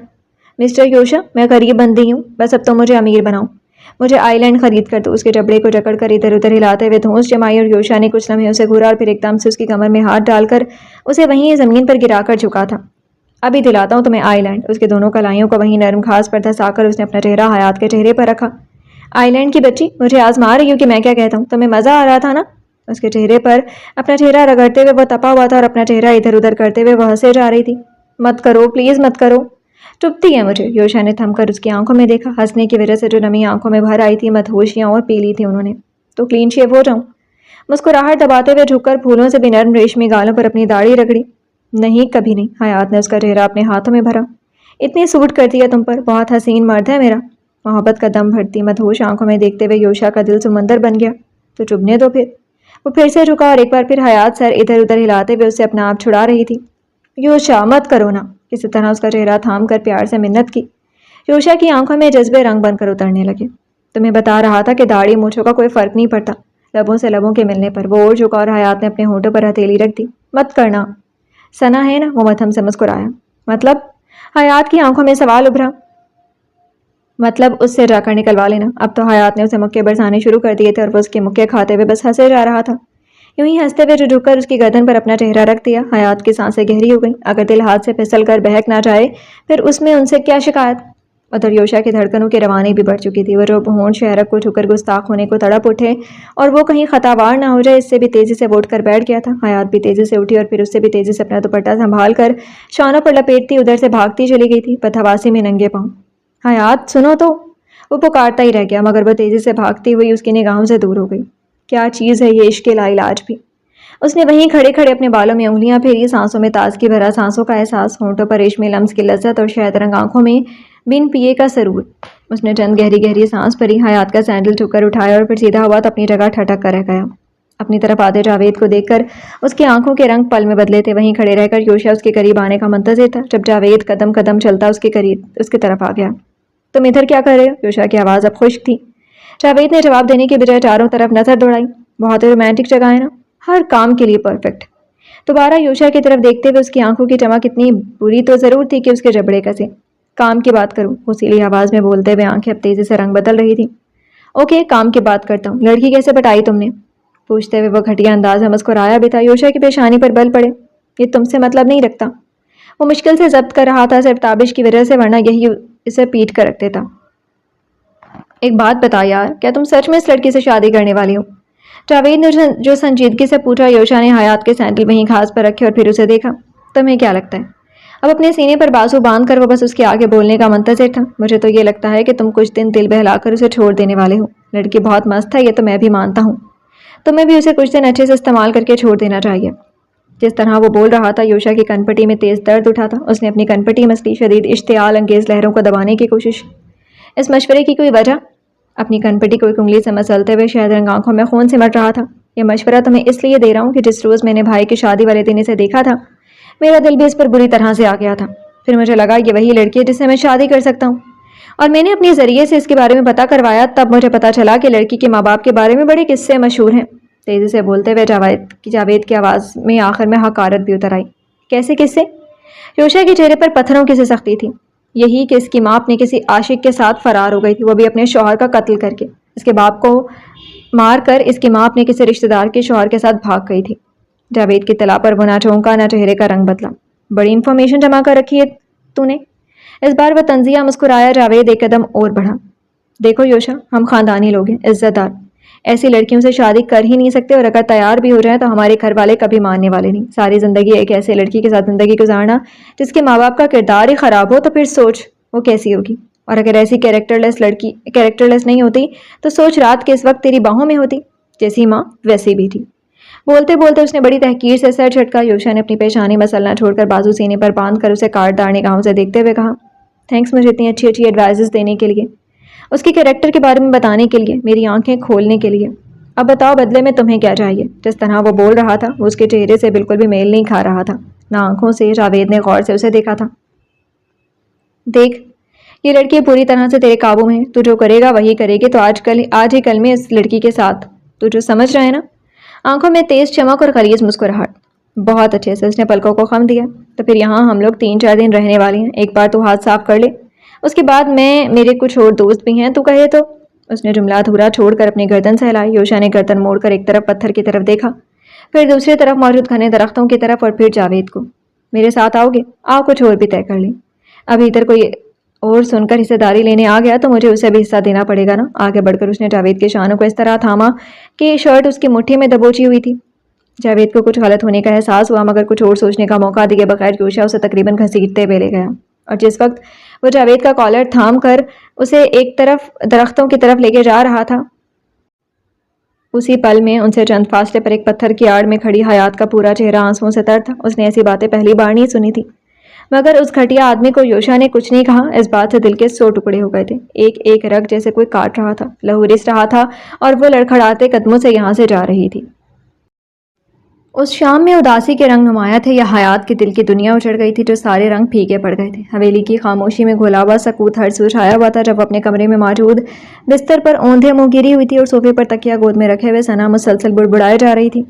مسٹر یوشا، میں غریب بندی ہوں، بس اب تو مجھے امیر بناؤ، مجھے آئی لینڈ خرید کر دو۔ اس کے جبڑے کو جکڑ کر ادھر ادھر ہلاتے ہوئے دھونس جمائی اور یوشا نے کچھ لمحے اسے گھورا اور پھر ایک دم سے اس کی کمر میں ہاتھ ڈال کر اسے وہیں زمین پر گرا کر جھکا تھا۔ ابھی دلاتا ہوں تمہیں آئی لینڈ۔ اس کے دونوں کلائیوں کو وہیں نرم گھاس پر دھسا کر اس نے اپنا چہرہ حیات کے چہرے پر رکھا۔ آئی لینڈ کی بچی، مجھے آزما رہی ہو کہ میں کیا کہتا ہوں؟ تمہیں مزہ آ رہا تھا نا؟ اس کے چہرے پر اپنا چہرہ رگڑتے ہوئے وہ تپا ہوا تھا اور اپنا چہرہ ادھر ادھر کرتے ہوئے وہ ہنسے جا رہی تھی۔ مت کرو پلیز مت کرو، چبھتی ہے مجھے۔ یوشا نے تھم کر اس کی آنکھوں میں دیکھا، ہنسنے کی وجہ سے جو نمی آنکھوں میں بھر آئی تھی مدہوشیاں اور پی لی تھی انہوں نے۔ تو کلین شیو ہو جاؤں؟ مسکراہٹ دباتے ہوئے جھک کر پھولوں سے بھی نرم ریشمی گالوں پر اپنی داڑھی رگڑی۔ نہیں کبھی نہیں۔ حیات نے اس کا چہرہ اپنے ہاتھوں میں بھرا۔ اتنی سوٹ کرتی ہے تم پر، بہت حسین مرد ہے میرا۔ محبت کا دم بھرتی مدہوش آنکھوں میں دیکھتے ہوئے یوشا کا دل سمندر بن گیا۔ تو چبھنے دو پھر۔ وہ پھر سے جھکا اور ایک بار پھر حیات سر ادھر ادھر ہلاتے ہوئے اسے اپنا آپ چھڑا رہی تھی۔ یوشا مت کرو نا۔ کسی طرح اس کا چہرہ تھام کر پیار سے منت کی۔ یوشا کی آنکھوں میں جذبے رنگ بن کر اترنے لگے۔ تمہیں بتا رہا تھا کہ داڑھی مونچھوں کا کوئی فرق نہیں پڑتا۔ لبوں سے لبوں کے ملنے پر وہ اور جھکا اور حیات نے اپنے ہونٹوں پر ہتھیلی رکھ دی۔ مت کرنا، سنا ہے نا؟ وہ مدھم سے مسکرایا۔ مطلب؟ حیات کی آنکھوں میں سوال ابھرا۔ مطلب اس سے جا کر نکلوا لینا۔ اب تو حیات نے اسے مکے برسانے شروع کر دیے تھے اور وہ اس کے مکے کھاتے ہوئے بس ہنسے جا رہا تھا۔ یوں ہی ہنستے ہوئے جو جھک کر اس کی گردن پر اپنا چہرہ رکھ دیا۔ حیات کی سانسیں گہری ہو گئیں۔ اگر دل ہاتھ سے پھسل کر بہک نہ جائے پھر اس میں ان سے کیا شکایت؟ ادھر یوشا کی دھڑکنوں کی روانی بھی بڑھ چکی تھی۔ وہ جو ہونٹ شہرک کو چھو کر گستاخ ہونے کو تڑپ اٹھے اور وہ کہیں خطا وار نہ ہو جائے اس سے بھی تیزی سے اٹھ کر بیٹھ گیا تھا۔ حیات بھی تیزی سے اٹھی اور پھر اس سے بھی تیزی سے اپنا دوپٹہ سنبھال کر شانوں پر لپیٹتی ادھر سے بھاگتی چلی گئی تھی، بدحواسی میں ننگے پاؤں۔ حیات سنو تو! وہ پکارتا ہی رہ گیا مگر وہ تیزی سے بھاگتی ہوئی اس کی نگاہوں سے دور ہو گئی۔ کیا چیز ہے یہ عشق لا علاج بھی! اس نے وہیں کھڑے کھڑے اپنے بالوں میں انگلیاں پھیری، سانسوں میں تازگی بھرا سانسوں کا احساس، ہونٹوں پر ریشمی لمس کی لذت اور شہد رنگ آنکھوں میں بن پیے کا سرور۔ اس نے چند گہری گہری سانس بھری، حیات کا سینڈل جھک کر اٹھایا اور پھر سیدھا ہوا تو اپنی جگہ ٹھٹک کر رہ گیا۔ اپنی طرف آتے جاوید کو دیکھ کر اس کی آنکھوں کے رنگ پل میں بدلے تھے. وہیں کھڑے رہ کر یوشا اس کے قریب آنے کا منتظر تھا. جب جاوید قدم قدم چلتا اس کی طرف آ گیا. تم ادھر کیا کر رہے ہو؟ یوشا کی آواز اب خشک تھی. جاوید نے جواب دینے کے بجائے چاروں طرف نظر دوڑائی. بہت رومانٹک جگہ ہے نا، ہر کام کے لیے پرفیکٹ. دوبارہ یوشا کی طرف دیکھتے ہوئے اس کی آنکھوں کی چمک اتنی بری تو ضرور تھی کہ اس کے جبڑے کسے. کام کی بات کروں، اصیلی آواز میں بولتے ہوئے آنکھیں اب تیزی سے رنگ بدل رہی تھی. اوکے، کام کی بات کرتا ہوں. لڑکی کیسے پٹائی تم نے؟ پوچھتے ہوئے وہ گھٹیا انداز میں مسکرایا بھی تھا. یوشا کی پیشانی پر بل پڑے. یہ تم سے مطلب نہیں رکھتا. وہ مشکل سے ضبط کر رہا تھا، صرف تابش کی وجہ سے، ورنہ یہی اسے پیٹ کر رکھتے تھا. ایک بات بتا یار، کیا تم سچ میں اس لڑکی سے شادی کرنے والی ہو؟ جاوید نے جو سنجیدگی سے پوچھا. یوشا نے حیات کے سینڈل وہیں گھاس پر رکھے اور پھر اسے دیکھا. تمہیں کیا لگتا ہے؟ اب اپنے سینے پر بازو باندھ کر وہ بس اس کے آگے بولنے کا منتظر تھا. مجھے تو یہ لگتا ہے کہ تم کچھ دن دل بہلا کر اسے چھوڑ دینے والے ہو. لڑکی بہت مست ہے، یہ تو میں بھی مانتا ہوں. تمہیں بھی اسے کچھ دن اچھے سے استعمال کر کے چھوڑ دینا چاہیے. جس طرح وہ بول رہا تھا یوشا کی کنپٹی میں تیز درد اٹھا تھا. اس نے اپنی کنپٹی مسلی. شدید اشتعال انگیز لہروں کو دبانے کی کوشش. اس مشورے کی کوئی وجہ؟ اپنی کنپٹی کو ایک انگلی سے مسلتے ہوئے شاید رنگ آنکھوں میں خون سمٹ رہا تھا. یہ مشورہ تمہیں اس لیے دے رہا ہوں کہ جس روز میں نے بھائی کی شادی والے دن اسے دیکھا تھا، میرا دل بھی اس پر بری طرح سے آ گیا تھا. پھر مجھے لگا یہ وہی لڑکی ہے جس سے میں شادی کر سکتا ہوں، اور میں نے اپنے ذریعے سے اس کے بارے میں پتہ کروایا. تب مجھے پتہ چلا کہ لڑکی کے ماں باپ کے بارے میں بڑے قصے مشہور ہیں. تیزی سے بولتے ہوئے جاوید کی آواز میں آخر میں حقارت بھی اتر آئی. کیسے قصے؟ یوشا کے چہرے پر پتھروں کی سی سختی تھی. یہی کہ اس کی ماں اپنے کسی عاشق کے ساتھ فرار ہو گئی تھی، وہ بھی اپنے شوہر کا قتل کر کے. اس کے باپ کو مار کر اس کی ماں اپنے کسی رشتہ دار کے شوہر کے ساتھ بھاگ گئی تھی. جاوید کی اطلاع پر وہ نہ چونکا نہ چہرے کا رنگ بدلا. بڑی انفارمیشن جمع کر رکھی ہے تو نے. اس بار وہ طنزیہ مسکرایا. جاوید ایک قدم اور بڑھا. دیکھو یوشا، ہم خاندانی لوگ ہیں، عزت دار. ایسی لڑکیوں سے شادی کر ہی نہیں سکتے، اور اگر تیار بھی ہو جائیں تو ہمارے گھر والے کبھی ماننے والے نہیں. ساری زندگی ایک ایسے لڑکی کے ساتھ زندگی گزارنا جس کے ماں باپ کا کردار ہی خراب ہو، تو پھر سوچ وہ کیسی ہوگی. اور اگر ایسی کیریکٹر لیس نہیں ہوتی تو سوچ رات کے اس وقت تیری باہوں میں ہوتی. جیسی ماں ویسی بھی تھی. بولتے بولتے اس نے بڑی تحقیر سے سر جھٹکا. یوشا نے اپنی پیشانی مسلنا چھوڑ کر بازو سینے پر باندھ کر اسے کاٹدار نگاہوں سے دیکھتے ہوئے کہا. تھینکس مجھے اتنی اچھی ایڈوائزز دینے کے لیے، اس کے کیریکٹر کے بارے میں بتانے کے لیے، میری آنکھیں کھولنے کے لیے. اب بتاؤ بدلے میں تمہیں کیا چاہیے؟ جس طرح وہ بول رہا تھا وہ اس کے چہرے سے بالکل بھی میل نہیں کھا رہا تھا، نہ آنکھوں سے. جاوید نے غور سے اسے دیکھا تھا. دیکھ، یہ لڑکی پوری طرح سے تیرے قابو میں ہے. تو جو کرے گا وہی کرے گی. تو آج ہی کل میں اس لڑکی کے ساتھ، تو جو سمجھ رہا ہے نا. آنکھوں میں تیز چمک اور غلیظ مسکراہٹ. بہت اچھے سے. اس نے پلکوں کو خم دیا. تو پھر یہاں ہم لوگ 3-4 دن رہنے والے ہیں. ایک بار تو ہاتھ صاف کر لے، اس کے بعد میرے کچھ اور دوست بھی ہیں، تو کہے تو. اس نے جملہ ادھورا چھوڑ کر اپنی گردن سہلائی. یوشا نے گردن موڑ کر ایک طرف پتھر کی طرف دیکھا، پھر دوسری طرف موجود گھنے درختوں کی طرف، اور پھر جاوید کو. میرے ساتھ آؤ گے؟ آؤ، کچھ اور بھی طے کر لیں. ابھی ادھر کوئی اور سن کر حصہ داری لینے آ گیا تو مجھے اسے بھی حصہ دینا پڑے گا نا. آگے بڑھ کر اس نے جاوید کے شانوں کو اس طرح تھاما کہ شرٹ اس کی مٹھی میں دبوچی ہوئی تھی. جاوید کو کچھ غلط ہونے کا احساس ہوا، مگر کچھ اور سوچنے کا موقع دیے بغیر یوشا اسے تقریباً گھسیٹتے ہوئے لے گیا. اور جس وقت وہ جاوید کا کالر تھام کر اسے ایک طرف درختوں کی طرف لے کے جا رہا تھا، اسی پل میں ان سے چند فاصلے پر ایک پتھر کی آڑ میں کھڑی حیات کا پورا چہرہ آنسوؤں سے تر تھا. اس نے ایسی باتیں پہلی بار نہیں سنی تھی، مگر اس گھٹیا آدمی کو یوشا نے کچھ نہیں کہا. اس بات سے دل کے 100 ٹکڑے ہو گئے تھے. ایک ایک رگ جیسے کوئی کاٹ رہا تھا، لہو رس رہا تھا، اور وہ لڑکھڑاتے قدموں سے یہاں سے جا رہی تھی. اس شام میں اداسی کے رنگ نمایاں تھے. یا حیات کے دل کی دنیا اجڑ گئی تھی جو سارے رنگ پھیکے پڑ گئے تھے. حویلی کی خاموشی میں گھولا ہوا سکوت ہر سو چھایا ہوا تھا. جب وہ اپنے کمرے میں موجود بستر پر اوندھے منہ گری ہوئی تھی اور صوفے پر تکیہ گود میں رکھے ہوئے ثنا مسلسل بڑبڑائے جا رہی تھی.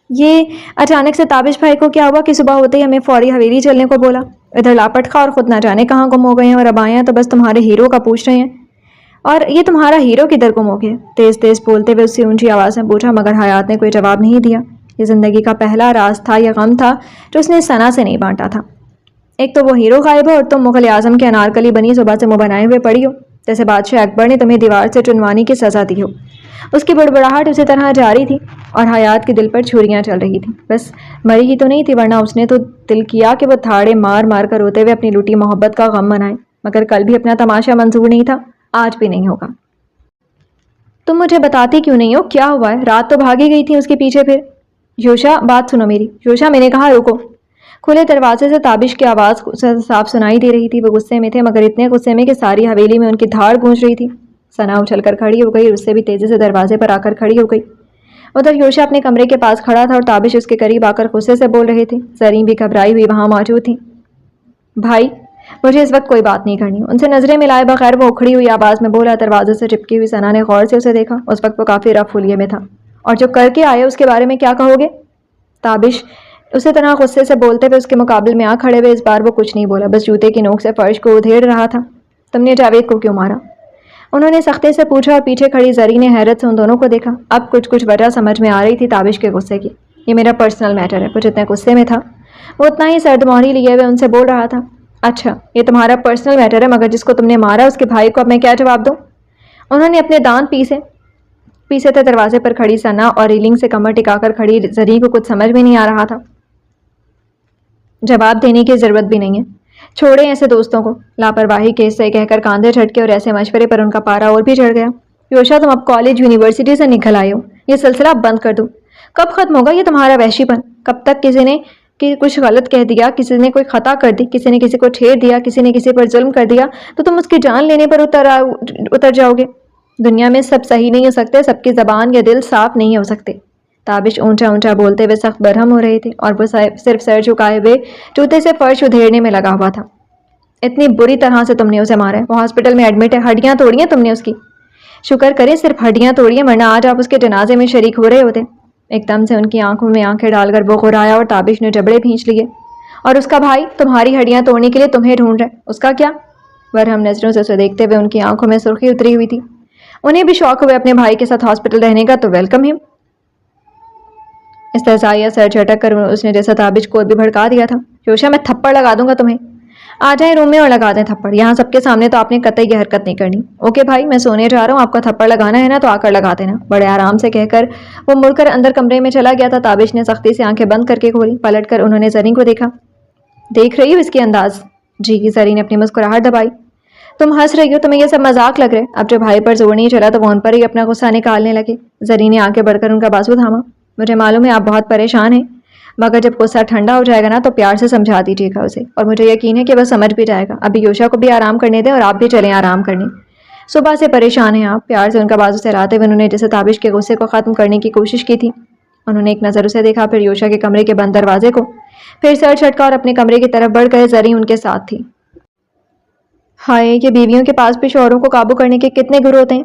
یہ اچانک سے تابش بھائی کو کیا ہوا کہ صبح ہوتے ہی ہمیں فوری حویلی چلنے کو بولا؟ ادھر لاپٹ خواہ اور خود نہ جانے کہاں گم ہو گئے ہیں، اور اب آئے ہیں تو بس تمہارے ہیرو کا پوچھ رہے ہیں. اور یہ تمہارا ہیرو کدھر گم ہو گیا؟ تیز تیز بولتے ہوئے اس سے اونچی آواز میں پوچھا. مگر حیات نے کوئی جواب نہیں دیا. یہ زندگی کا پہلا راز تھا یا غم تھا جو اس نے ثنا سے نہیں بانٹا تھا. ایک تو وہ ہیرو غائب ہے، اور تم مغل اعظم کے انارکلی بنی صبح سے منہ بنائے ہوئے پڑی ہو جیسے بادشاہ اکبر نے تمہیں دیوار سے چنوانی کی سزا دی ہو. اس کی بڑبڑاہٹ اسی طرح جاری تھی، اور حیات کے دل پر چھریاں چل رہی تھیں. بس مری ہی تو نہیں تھی، ورنہ اس نے تو دل کیا کہ وہ تھاڑے مار مار کر روتے ہوئے اپنی لوٹی محبت کا غم منائے. مگر کل بھی اپنا تماشا منظور نہیں تھا، آج بھی نہیں ہوگا. تم مجھے بتاتی کیوں نہیں ہو کیا ہوا ہے؟ رات تو بھاگی گئی تھی اس کے پیچھے. پھر یوشا، بات سنو میری. یوشا، میں نے کہا رکو. کھلے دروازے سے تابش کی آواز صاف سنائی دے رہی تھی. وہ غصے میں تھے، مگر اتنے غصے میں کہ ساری حویلی میں ان کی دھاڑ گونج رہی تھی. ثنا اچھل کر کھڑی ہو گئی اور اس سے بھی تیزی سے دروازے پر آ کر کھڑی ہو گئی. ادھر یوشا اپنے کمرے کے پاس کھڑا تھا اور تابش اس کے قریب آ کر غصے سے بول رہے تھے. زرین بھی گھبرائی ہوئی وہاں موجود تھی. بھائی مجھے اس وقت کوئی بات نہیں کرنی. ان سے نظریں ملائے بغیر وہ اکھڑی ہوئی آواز میں بولا. دروازے سے چپکی ہوئی ثنا نے غور سے اسے دیکھا. اس وقت وہ کافی رف ہولیے میں تھا. اور جو کر کے آئے اس کے بارے میں کیا کہو گے؟ تابش اسی طرح غصے سے بولتے ہوئے اس کے مقابل میں آ کھڑے ہوئے. اس بار وہ کچھ نہیں بولا, بس جوتے کی نوک سے فرش کو ادھیڑ رہا تھا. تم نے جاوید کو کیوں مارا؟ انہوں نے سختی سے پوچھا اور پیچھے کھڑی زرین نے حیرت سے ان دونوں کو دیکھا. اب کچھ وجہ سمجھ میں آ رہی تھی تابش کے غصے کی. یہ میرا پرسنل میٹر ہے. وہ جتنے غصے میں تھا وہ اتنا ہی سرد مہری لیے ہوئے ان سے بول رہا تھا. اچھا یہ تمہارا پرسنل میٹر ہے, مگر جس کو تم نے مارا اس کے بھائی کو اب میں کیا جواب دوں؟ انہوں نے اپنے دانت پیسے تھے. دروازے پر کھڑی ثنا اور ریلنگ سے کمر ٹکا کر کھڑی زرین کو کچھ سمجھ میں نہیں آ رہا تھا. جواب دینے کی ضرورت بھی نہیں ہے, چھوڑیں ایسے دوستوں کو. لاپرواہی کے سے کہہ کر کاندھے جھٹکے اور ایسے مشورے پر ان کا پارا اور بھی چڑھ گیا. یوشا تم اب کالج یونیورسٹی سے نکل آئے ہو, یہ سلسلہ اب بند کر دو. کب ختم ہوگا یہ تمہارا وحشی پن؟ کب تک کسی نے کچھ غلط کہہ دیا, کسی نے کوئی خطا کر دی, کسی نے کسی کو چھیڑ دیا, کسی نے کسی پر ظلم کر دیا تو تم اس کی جان لینے پر اتر جاؤ گے؟ دنیا میں سب صحیح نہیں ہو سکتے, سب کی زبان یا دل صاف نہیں ہو سکتے. تابش اونچا بولتے ہوئے سخت برہم ہو رہے تھے اور وہ صرف سر جھکائے ہوئے جوتے سے فرش ادھیڑنے میں لگا ہوا تھا. اتنی بری طرح سے تم نے اسے مارا ہے, وہ ہاسپٹل میں ایڈمٹ ہے, ہڈیاں توڑی ہیں تم نے اس کی. شکر کرے صرف ہڈیاں توڑی ہیں, ورنہ آج آپ اس کے جنازے میں شریک ہو رہے ہوتے. ایک دم سے ان کی آنکھوں میں آنکھیں ڈال کر وہ غرایا اور تابش نے جبڑے بھینچ لیے. اور اس کا بھائی تمہاری ہڈیاں توڑنے کے لیے تمہیں ڈھونڈ رہا ہے, اس کا کیا؟ برہم نظروں سے اسے دیکھتے ہوئے ان کی آنکھوں میں سرخی اتری ہوئی تھی. انہیں بھی شوق ہوئے اپنے بھائی کے ساتھ ہاسپٹل رہنے کا, تو ویلکم ہم. استحزائیہ سر جھٹک کر اس نے جیسا تابش کو بھی بھڑکا دیا تھا. یوشا میں تھپڑ لگا دوں گا تمہیں. آ جائیں روم میں اور لگا دیں تھپڑ, یہاں سب کے سامنے تو آپ نے قطعی یہ حرکت نہیں کرنی. اوکے بھائی میں سونے جا رہا ہوں, آپ کا تھپڑ لگانا ہے نا تو آ کر لگا دینا. بڑے آرام سے کہہ کر وہ مڑ کر اندر کمرے میں چلا گیا تھا. تابش نے سختی سے آنکھیں بند کر کے کھولی. پلٹ کر انہوں نے زرین کو دیکھا. دیکھ رہی ہو اس کے انداز؟ جی. زرین نے اپنی مسکراہٹ دبائی. تم ہنس رہی ہو, تمہیں یہ سب مذاق لگ رہے. اب جب بھائی پر زور نہیں چلا تو وہ ان پر ہی اپنا غصہ نکالنے لگے. زرین نے آگے بڑھ کر ان کا بازو تھاما. مجھے معلوم ہے آپ بہت پریشان ہیں, مگر جب غصہ ٹھنڈا ہو جائے گا نا تو پیار سے سمجھا دیجیے گا اسے, اور مجھے یقین ہے کہ وہ سمجھ بھی جائے گا. ابھی یوشا کو بھی آرام کرنے دیں اور آپ بھی چلیں آرام کرنے. صبح سے پریشان ہیں آپ. پیار سے ان کا بازو سہلاتے ہوئے انہوں نے جیسے تابش کے غصے کو ختم کرنے کی کوشش کی تھی. انہوں نے ایک نظر اسے دیکھا, پھر یوشا کے کمرے کے بند دروازے کو, پھر سر جھٹکا اور اپنے کمرے کی طرف بڑھ گئے. زرین ان کے ساتھ تھی. ہائے, یہ بیویوں کے پاس بھی شوہروں کو قابو کرنے کے کتنے گر ہوتے ہیں.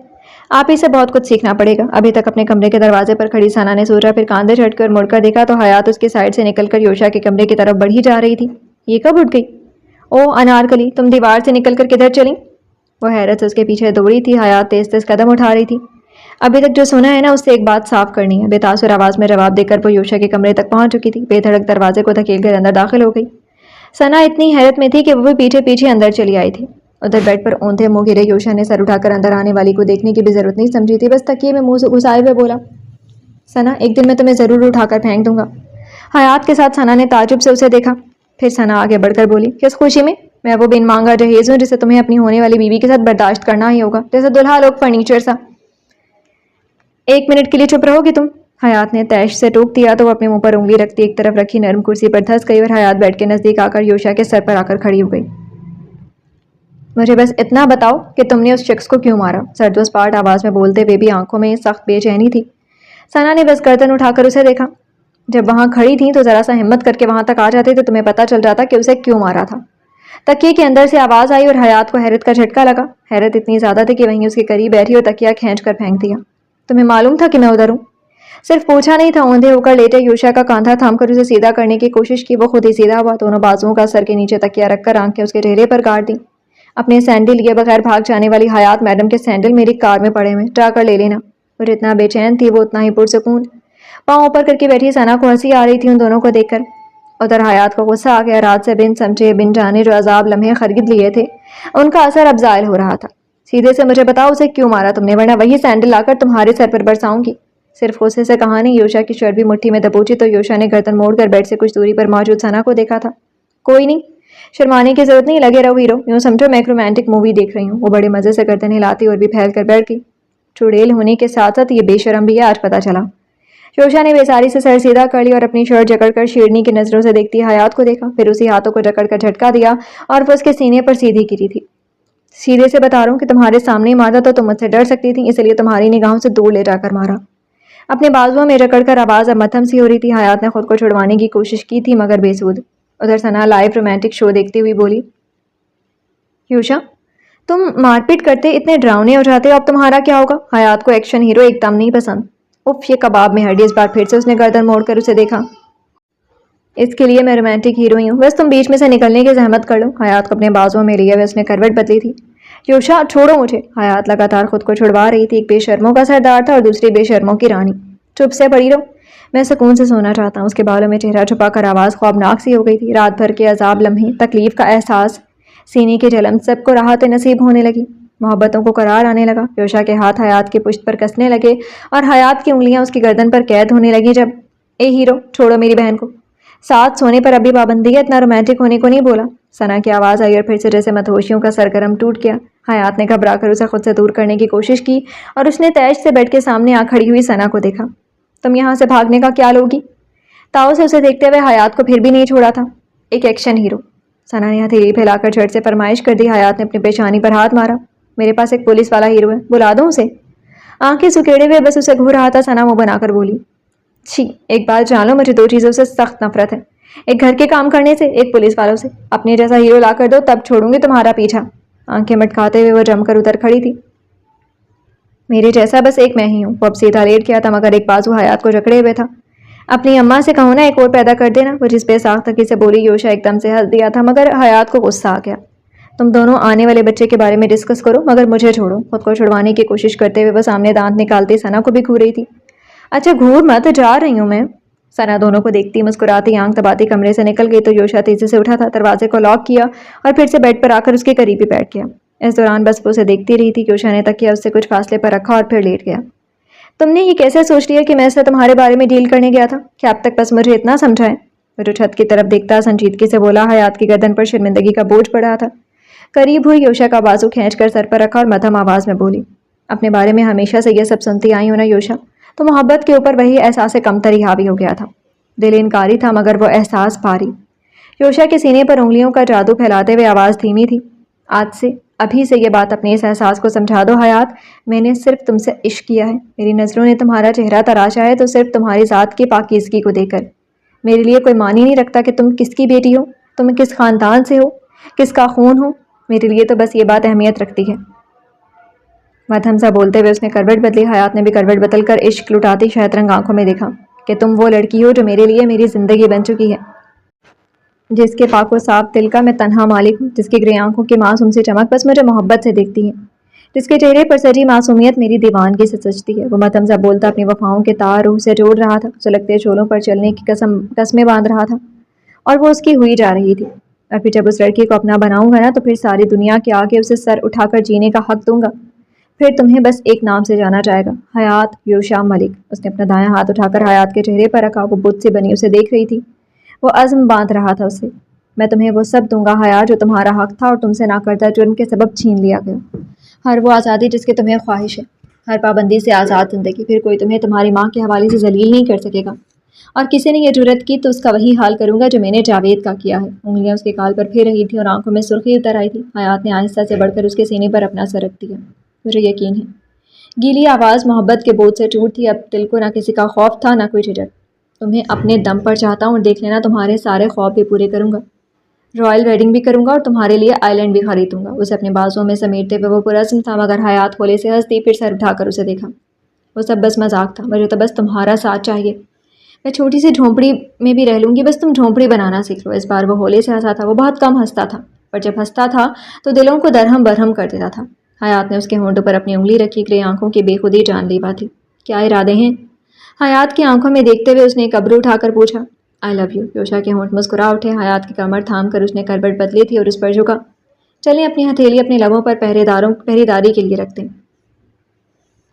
آپ ہی سے بہت کچھ سیکھنا پڑے گا. ابھی تک اپنے کمرے کے دروازے پر کھڑی ثنا نے سوچا, پھر کاندھے جھٹکے اور مڑ کر دیکھا تو حیات اس کی سائڈ سے نکل کر یوشا کے کمرے کی طرف بڑھی جا رہی تھی. یہ کب اٹھ گئی؟ او انارکلی, تم دیوار سے نکل کر کدھر چلیں؟ وہ حیرت سے اس کے پیچھے دوڑی تھی. حیات تیز تیز قدم اٹھا رہی تھی. ابھی تک جو سنا ہے نا اس سے ایک بات صاف کرنی ہے. بے تاثر آواز میں جواب دے کر وہ یوشا کے کمرے تک پہنچ چکی تھی. بے دھڑک دروازے کو دھکیل کر اندر داخل ہو گئی. ثنا اتنی حیرت میں تھی کہ وہ بھی پیچھے اندر چلی آئی تھی. ادھر بیڈ پر اونھے منہ گرے یوشا نے سر اٹھا کر اندر آنے والی کو دیکھنے کی بھی ضرورت نہیں سمجھی تھی. بس تکیے میں منہ گھسائے ہوئے بولا, ثنا ایک دن میں تمہیں ضرور اٹھا کر پھینک دوں گا. حیات کے ساتھ ثنا نے تعجب سے اسے دیکھا. پھر ثنا آگے بڑھ کر بولی, کس خوشی میں؟ میں وہ بن مانگا جہیز ہوں جسے تمہیں اپنی ہونے والی بیوی کے ساتھ برداشت کرنا ہی ہوگا, جیسے دلہا لوگ فرنیچر سا. 1 منٹ کے لیے چپ رہو گی تم؟ حیات نے تیش سے ٹوک دیا تو وہ اپنے منہ پر انگلی رکھتی ایک طرف رکھی نرم کرسی پر دھس گئی اور حیات بیٹھ کے نزدیک آ کر یوشا کے سر پر آ کر کھڑی ہو گئی. مجھے بس اتنا بتاؤ کہ تم نے اس شخص کو کیوں مارا؟ سرد و سپاٹ آواز میں بولتے ہوئے بھی آنکھوں میں سخت بے چینی تھی. ثنا نے بس گردن اٹھا کر اسے دیکھا. جب وہاں کھڑی تھی تو ذرا سا ہمت کر کے وہاں تک آ جاتے تو تمہیں پتہ چل جاتا کہ اسے کیوں مارا تھا. تکیے کے اندر سے آواز آئی اور حیات کو حیرت کا جھٹکا لگا. حیرت اتنی زیادہ تھی کہ وہیں اس کے قریب بیٹھی اور تکیہ کھینچ کر پھینک دیا. تمہیں معلوم تھا کہ میں ادھر ہوں؟ صرف پوچھا نہیں تھا. اوندھے ہو کر لیٹے یوشا کا کاندھا تھام کر اسے سیدھا کرنے کی کوشش کی. وہ خود ہی سیدھا ہوا. دونوں بازوؤں کا سر کے نیچے تکیہ رکھ کر آنکھیں اس کے چہرے پر گاڑ دیں. اپنے سینڈل لیے بغیر بھاگ جانے والی حیات, میڈم کے سینڈل میری کار میں پڑے ہوئے, جا کر لے لینا. وہ جتنا بے چین تھی وہ اتنا ہی پرسکون. پاؤں اوپر کر کے بیٹھی ثنا کو ہنسی آ رہی تھی ان دونوں کو دیکھ کر. ادھر حیات کو غصہ آ گیا. رات سے بن سمجھے بن جانے جو عذاب لمحے خرید لیے تھے ان کا اثر اب زائل ہو رہا تھا. سیدھے سے مجھے بتاؤ اسے کیوں مارا تم نے, ورنہ وہی سینڈل لا کر تمہارے سر پر برساؤں گی. صرف غصے سے کہا نہیں. یوشا کی شرٹ بھی مٹھی میں دبوچی تو یوشا نے گردن موڑ کر بیڈ سے کچھ دوری پر موجود ثنا کو دیکھا تھا. کوئی نہیں, شرمانے کی ضرورت نہیں, لگے رہو ہیرو. یوں سمجھو میں ایک رومانٹک مووی دیکھ رہی ہوں. وہ بڑے مزے سے گردن ہلاتی اور بھی پھیل کر بیٹھ گئی. چڑیل ہونے کے ساتھ ساتھ یہ بے شرم بھی ہے, آج پتہ چلا. یوشا نے بیزاری سے سر سیدھا کر لی اور اپنی شرٹ جکڑ کر شیرنی کی نظروں سے دیکھتی حیات کو دیکھا. پھر اسی ہاتھوں کو جکڑ کر جھٹکا دیا اور وہ اس کے سینے پر سیدھی گری تھی. سیدھے سے بتا رہا ہوں کہ تمہارے سامنے ہی مارتا تو تم مجھ سے ڈر سکتی تھی, اس لیے تمہاری نگاہوں سے دور لے جا کر مارا. اپنے بازوؤں میں جکڑ کر آواز اب متھم سی ہو رہی تھی۔ حیات نے خود کو چھڑوانے کی کوشش کی تھی مگر بے سود۔ ادھر ثنا لائیو رومانٹک شو دیکھتی ہوئی بولی، یوشا تم مار پیٹ کرتے اتنے ڈراؤنے ہو جاتے ہو، اب تمہارا کیا ہوگا؟ حیات کو ایکشن ہیرو ایک دم نہیں پسند۔ اف یہ کباب میں ہڈی۔ اس بار پھر سے اس نے گردن موڑ کر اسے دیکھا۔ اس کے لیے میں رومانٹک ہیرو ہی ہوں، بس تم بیچ میں سے نکلنے کی زحمت کر لو۔ حیات کو اپنے بازوؤں میں لیے ہوئے اس نے کروٹ بدلی تھی۔ یوشا چھوڑو مجھے۔ حیات لگاتار خود کو چھڑوا رہی تھی۔ ایک بے شرموں کا سردار تھا اور دوسری بے شرموں کی رانی۔ چپ سے پڑی رہو، میں سکون سے سونا چاہتا ہوں۔ اس کے بالوں میں چہرہ چھپا کر آواز خوابناک سی ہو گئی تھی۔ رات بھر کے عذاب لمحے، تکلیف کا احساس، سینے کی جلن، سب کو راحت نصیب ہونے لگی، محبتوں کو قرار آنے لگا۔ یوشا کے ہاتھ حیات کی پشت پر کسنے لگے اور حیات کی انگلیاں اس کی گردن پر قید ہونے لگی۔ جب اے ہیرو چھوڑو میری بہن کو، ساتھ سونے پر ابھی پابندی ہے، اتنا رومانٹک ہونے کو نہیں بولا۔ ثنا کی آواز آئی اور پھر سے جیسے مدہوشیوں کا سرگرم ٹوٹ گیا۔ حیات نے گھبرا کر اسے خود سے دور کرنے کی کوشش کی اور اس نے تیش سے بیڈ کے سامنے آ کھڑی ہوئی ثنا کو دیکھا۔ تم یہاں سے بھاگنے کا کیا لوگی؟ تاؤ سے اسے دیکھتے ہوئے حیات کو پھر بھی نہیں چھوڑا تھا۔ ایک ایکشن ہیرو۔ ثنا نے ہتھیلی پھیلا کر جھٹ سے فرمائش کر دی۔ حیات نے اپنی پیشانی پر ہاتھ مارا۔ میرے پاس ایک پولیس والا ہیرو ہے، بلا دوں اسے؟ آنکھیں سکیڑے ہوئے بس اسے گھور رہا تھا ثنا منہ بنا کر بولی، چھی ایک بات جان لو، مجھے دو چیزوں سے سخت نفرت ہے، ایک گھر کے کام کرنے سے، ایک پولیس والوں سے۔ اپنے جیسا ہیرو لا کر دو تب چھوڑوں گی تمہارا پیچھا۔ آنکھیں مٹکاتے ہوئے وہ جم کر ادھر کھڑی تھی۔ میرے جیسا بس ایک میں ہی ہوں۔ وہ اب سیدھا لیٹ گیا تھا مگر ایک بازو حیات کو جکڑے ہوئے تھا۔ اپنی اماں سے کہو نا ایک اور پیدا کر دینا، وہ جس بے ساختگی سے بولی۔ یوشا ایک دم سے ہنس دیا تھا مگر حیات کو غصہ آ گیا۔ تم دونوں آنے والے بچے کے بارے میں ڈسکس کرو مگر مجھے چھوڑو۔ خود کو چھڑوانے کی کوشش کرتے ہوئے وہ سامنے دانت نکالتی ثنا کو بھی گھور رہی تھی۔ اچھا گھور مت، جا رہی ہوں میں۔ ثنا دونوں کو دیکھتی مسکراتی آنکھ دباتی کمرے سے نکل گئی تو یوشا تیزی سے اٹھا تھا، دروازے کو لاک کیا اور پھر سے بیڈ پر آ کر اس کے قریب ہی بیٹھ گیا۔ اس دوران بس وہ اسے دیکھتی رہی تھی کہ یوشا نے تکیہ اس سے کچھ فاصلے پر رکھا اور پھر لیٹ گیا۔ تم نے یہ کیسے سوچ لیا کہ میں اسے تمہارے بارے میں ڈیل کرنے گیا تھا؟ کیا اب تک بس مجھے اتنا سمجھا ہے؟ وہ جو چھت کی طرف دیکھتا سنجیدگی سے بولا۔ حیات کی گردن پر شرمندگی کا بوجھ پڑ رہا تھا۔ قریب ہوئی، یوشا کا بازو کھینچ کر سر پر رکھا اور مدھم آواز میں بولی، اپنے بارے میں ہمیشہ سے یہ سب سنتی آئی ہوں نا یوشا، تو محبت کے اوپر وہی احساس کمتری حاوی ہو گیا تھا۔ دل انکاری تھا مگر وہ احساس بھاری۔ یوشا کے سینے پر انگلیوں کا جادو پھیلاتے ہوئے آواز دھیمی تھی، آج سے، ابھی سے یہ بات اپنے اس احساس کو سمجھا دو حیات، میں نے صرف تم سے عشق کیا ہے، میری نظروں نے تمہارا چہرہ تراشا ہے تو صرف تمہاری ذات کی پاکیزگی کو دیکھ کر۔ میرے لیے کوئی معنی نہیں رکھتا کہ تم کس کی بیٹی ہو، تم کس خاندان سے ہو، کس کا خون ہو، میرے لیے تو بس یہ بات اہمیت رکھتی ہے۔ مدھم سا بولتے ہوئے اس نے کروٹ بدلی۔ حیات نے بھی کروٹ بدل کر عشق لٹاتی شہد رنگ آنکھوں میں دیکھا کہ تم وہ لڑکی ہو جو میرے لیے میری زندگی بن چکی ہے، جس کے پاک و صاف دل کا میں تنہا مالک ہوں، جس کی گرے آنکھوں کی معصوم سی چمک بس مجھے محبت سے دیکھتی ہے، جس کے چہرے پر سجی معصومیت میری دیوانگی سے سجتی ہے۔ وہ مدھم سا بولتا اپنی وفاؤں کے تار روح سے جوڑ رہا تھا، سلگتے شعلوں پر چلنے کی قسمیں باندھ رہا تھا اور وہ اس کی ہوئی جا رہی تھی۔ اور پھر جب اس لڑکی کو اپنا بناؤں گا نا تو پھر ساری دنیا کے آگے اسے سر اٹھا کر جینے کا حق دوں گا، پھر تمہیں بس ایک نام سے جانا جائے گا، حیات یوشا ملک۔ اس نے اپنا دایاں ہاتھ اٹھا کر حیات کے چہرے پر رکھا۔ وہ بت سے بنی اسے دیکھ رہی تھی، وہ عزم باندھ رہا تھا اسے، میں تمہیں وہ سب دوں گا حیات جو تمہارا حق تھا اور تم سے نہ کردہ جرم کے سبب چھین لیا گیا، ہر وہ آزادی جس کی تمہیں خواہش ہے، ہر پابندی سے آزاد زندگی، پھر کوئی تمہیں تمہاری ماں کے حوالے سے ذلیل نہیں کر سکے گا، اور کسی نے یہ جرت کی تو اس کا وہی حال کروں گا جو میں نے جاوید کا کیا ہے۔ انگلیاں اس کے گال پر پھر رہی تھی اور آنکھوں میں سرخی اتر آئی تھی۔ حیات نے آہستہ سے بڑھ کر اس کے سینے پر اپنا سر رکھ دیا۔ مجھے یقین ہے، گیلی آواز محبت کے بوجھ سے ٹوٹ تھی، اب دل کو نہ کسی کا خوف تھا نہ کوئی جھجک۔ تمہیں اپنے دم پر چاہتا ہوں اور دیکھ لینا تمہارے سارے خواب بھی پورے کروں گا، رائل ویڈنگ بھی کروں گا اور تمہارے لیے آئی لینڈ بھی خریدوں گا۔ اسے اپنے بازوؤں میں سمیٹتے ہوئے وہ پرعزم تھا مگر حیات ہولے سے ہنس دی، پھر سر اٹھا کر اسے دیکھا، وہ سب بس مذاق تھا، مجھے تو بس تمہارا ساتھ چاہیے، میں چھوٹی سی جھونپڑی میں بھی رہ لوں گی، بس تم جھونپڑی بنانا سیکھ لو۔ اس بار وہ ہولے سے ہنسا تھا، وہ بہت کم ہنستا تھا پر جب ہنستا تھا تو دلوں کو درہم برہم کر دیتا تھا۔ حیات نے اس کے ہونٹوں پر اپنی انگلی رکھی، گرے آنکھوں کی بے خودی جان لیوا تھی۔ کیا ارادے ہیں؟ حیات کی آنکھوں میں دیکھتے ہوئے اس نے ایک ابرو اٹھا کر پوچھا۔ آئی لو یو۔ یوشا کے ہونٹ مسکرا اٹھے۔ حیات کی کمر تھام کر اس نے کروٹ بدلی تھی اور اس پر جھکا۔ چلیں اپنی ہتھیلی اپنے لبوں پر پہرے داری کے لیے رکھ دیں،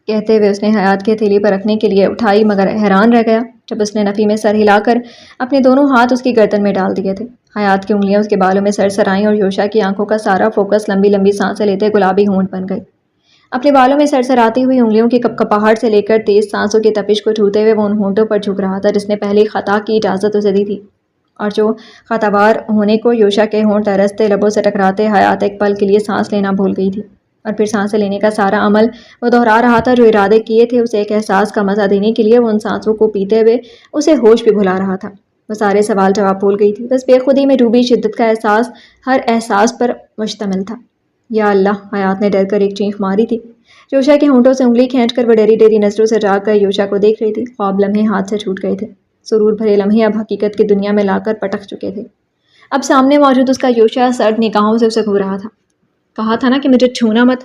کہتے ہوئے اس نے حیات کی ہتھیلی پر رکھنے کے لیے اٹھائی مگر حیران رہ گیا جب اس نے نفی میں سر ہلا کر اپنے دونوں ہاتھ اس کی گردن میں ڈال دیے تھے۔ حیات کی انگلیاں اس کے بالوں میں سرسر آئیں اور یوشا کی آنکھوں کا سارا فوکس لمبی لمبی سانسیں لیتے گلابی ہونٹ بن گئے۔ اپنے بالوں میں سرسر آتی ہوئی انگلیوں کی کپکپاہٹ سے لے کر تیز سانسوں کی تپش کو چھوتے ہوئے وہ ان ہونٹوں پر جھک رہا تھا جس نے پہلی خطا کی اجازت اسے دی تھی اور جو خطابار ہونے کو یوشا کے ہونٹ ترستے لبوں سے ٹکراتے حیات ایک پل کے لیے سانس لینا بھول گئی تھی۔ اور پھر سانسیں لینے کا سارا عمل وہ دہرا رہا تھا جو ارادے کیے تھے اسے ایک احساس کا مزہ دینے کے لیے۔ وہ ان سانسوں کو پیتے ہوئے اسے ہوش بھی بھلا رہا تھا۔ وہ سارے سوال جواب بھول گئی تھی، بس بے خودی میں ڈوبی شدت کا احساس ہر احساس پر مشتمل تھا۔ یا اللہ! حیات نے ڈر کر ایک چیخ ماری تھی۔ یوشا کے ہونٹوں سے انگلی کھینچ کر وہ ڈری ڈری نظروں سے جاگ کر یوشا کو دیکھ رہی تھی۔ خواب لمحے ہاتھ سے چھوٹ گئے تھے، سرور بھرے لمحے اب حقیقت کی دنیا میں لا کر پٹک چکے تھے۔ اب سامنے موجود اس کا یوشا سرد نگاہوں سے اسے گھور رہا تھا۔ کہا تھا نا کہ مجھے چھونا مت،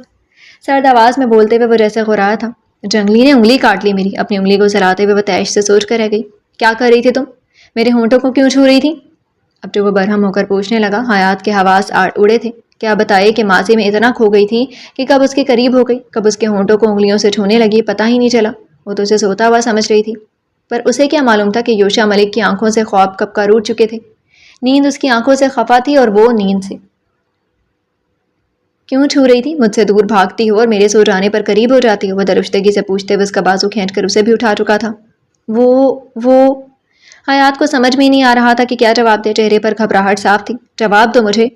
سرد آواز میں بولتے ہوئے وہ جیسے گھورایا تھا۔ جنگلی نے انگلی کاٹ لی میری۔ اپنی انگلی کو سلاتے ہوئے وہ تیش سے سوچ کر رہ گئی، کیا کر رہی تھی تم؟ میرے ہونٹوں کو کیوں چھو رہی تھی؟ اب جو وہ برہم ہو کر پوچھنے لگا، حیات کے حواس اڑے تھے۔ کیا بتائے کہ ماضی میں اتنا کھو گئی تھی کہ کب اس کے قریب ہو گئی، کب اس کے ہونٹوں کو انگلیوں سے چھونے لگی، پتہ ہی نہیں چلا۔ وہ تو اسے سوتا ہوا سمجھ رہی تھی، پر اسے کیا معلوم تھا کہ یوشا ملک کی آنکھوں سے خواب کب کا روٹ چکے تھے۔ نیند اس کی آنکھوں سے خفا تھی اور وہ نیند سے۔ کیوں چھو رہی تھی؟ مجھ سے دور بھاگتی ہو اور میرے سو جانے پر قریب ہو جاتی ہو، وہ درشتگی سے پوچھتے ہوئے اس کا بازو کھینچ کر اسے بھی اٹھا چکا تھا۔ وہ حیات کو سمجھ میں ہی نہیں آ رہا تھا کہ کیا جواب دے۔ چہرے پر گھبراہٹ صاف تھی۔ جواب دو مجھے۔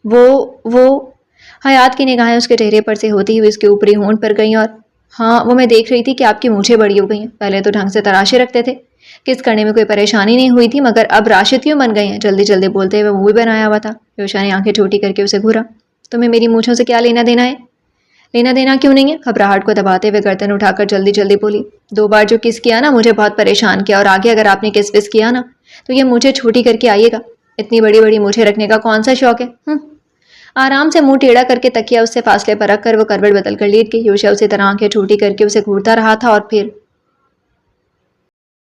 وہ حیات کی نگاہیں اس کے چہرے پر سے ہوتی ہوئی اس کے اوپری ہونٹ پر گئیں، اور ہاں وہ میں دیکھ رہی تھی کہ آپ کی مونچھیں بڑی ہو گئی ہیں۔ پہلے تو ڈھنگ سے تراشے رکھتے تھے، کس کرنے میں کوئی پریشانی نہیں ہوئی تھی، مگر اب راشد کیوں بن گئے ہیں؟ جلدی جلدی بولتے ہوئے منہ بھی بنایا ہوا تھا۔ یوشا نے آنکھیں چھوٹی کر کے اسے گھورا۔ تمہیں میری مونچھوں سے کیا لینا دینا ہے؟ لینا دینا کیوں نہیں ہے؟ گھبراہٹ کو دباتے ہوئے گردن اٹھا کر جلدی جلدی بولی۔ 2 بار جو کس کیا نا مجھے بہت پریشان کیا، اور آگے اگر آپ نے کس وس کیا نا تو یہ مونچھیں چھوٹی کر کے آئیے گا۔ اتنی بڑی بڑی مونچھیں رکھنے کا کون سا شوق ہے؟ آرام سے منہ ٹیڑھا کر کے تکیہ اس سے فاصلے پر رکھ کر وہ کروٹ بدل کر لیٹ گئی۔ یوشا اسی طرح آنکھیں چھوٹی کر کے اسے گھورتا رہا تھا، اور پھر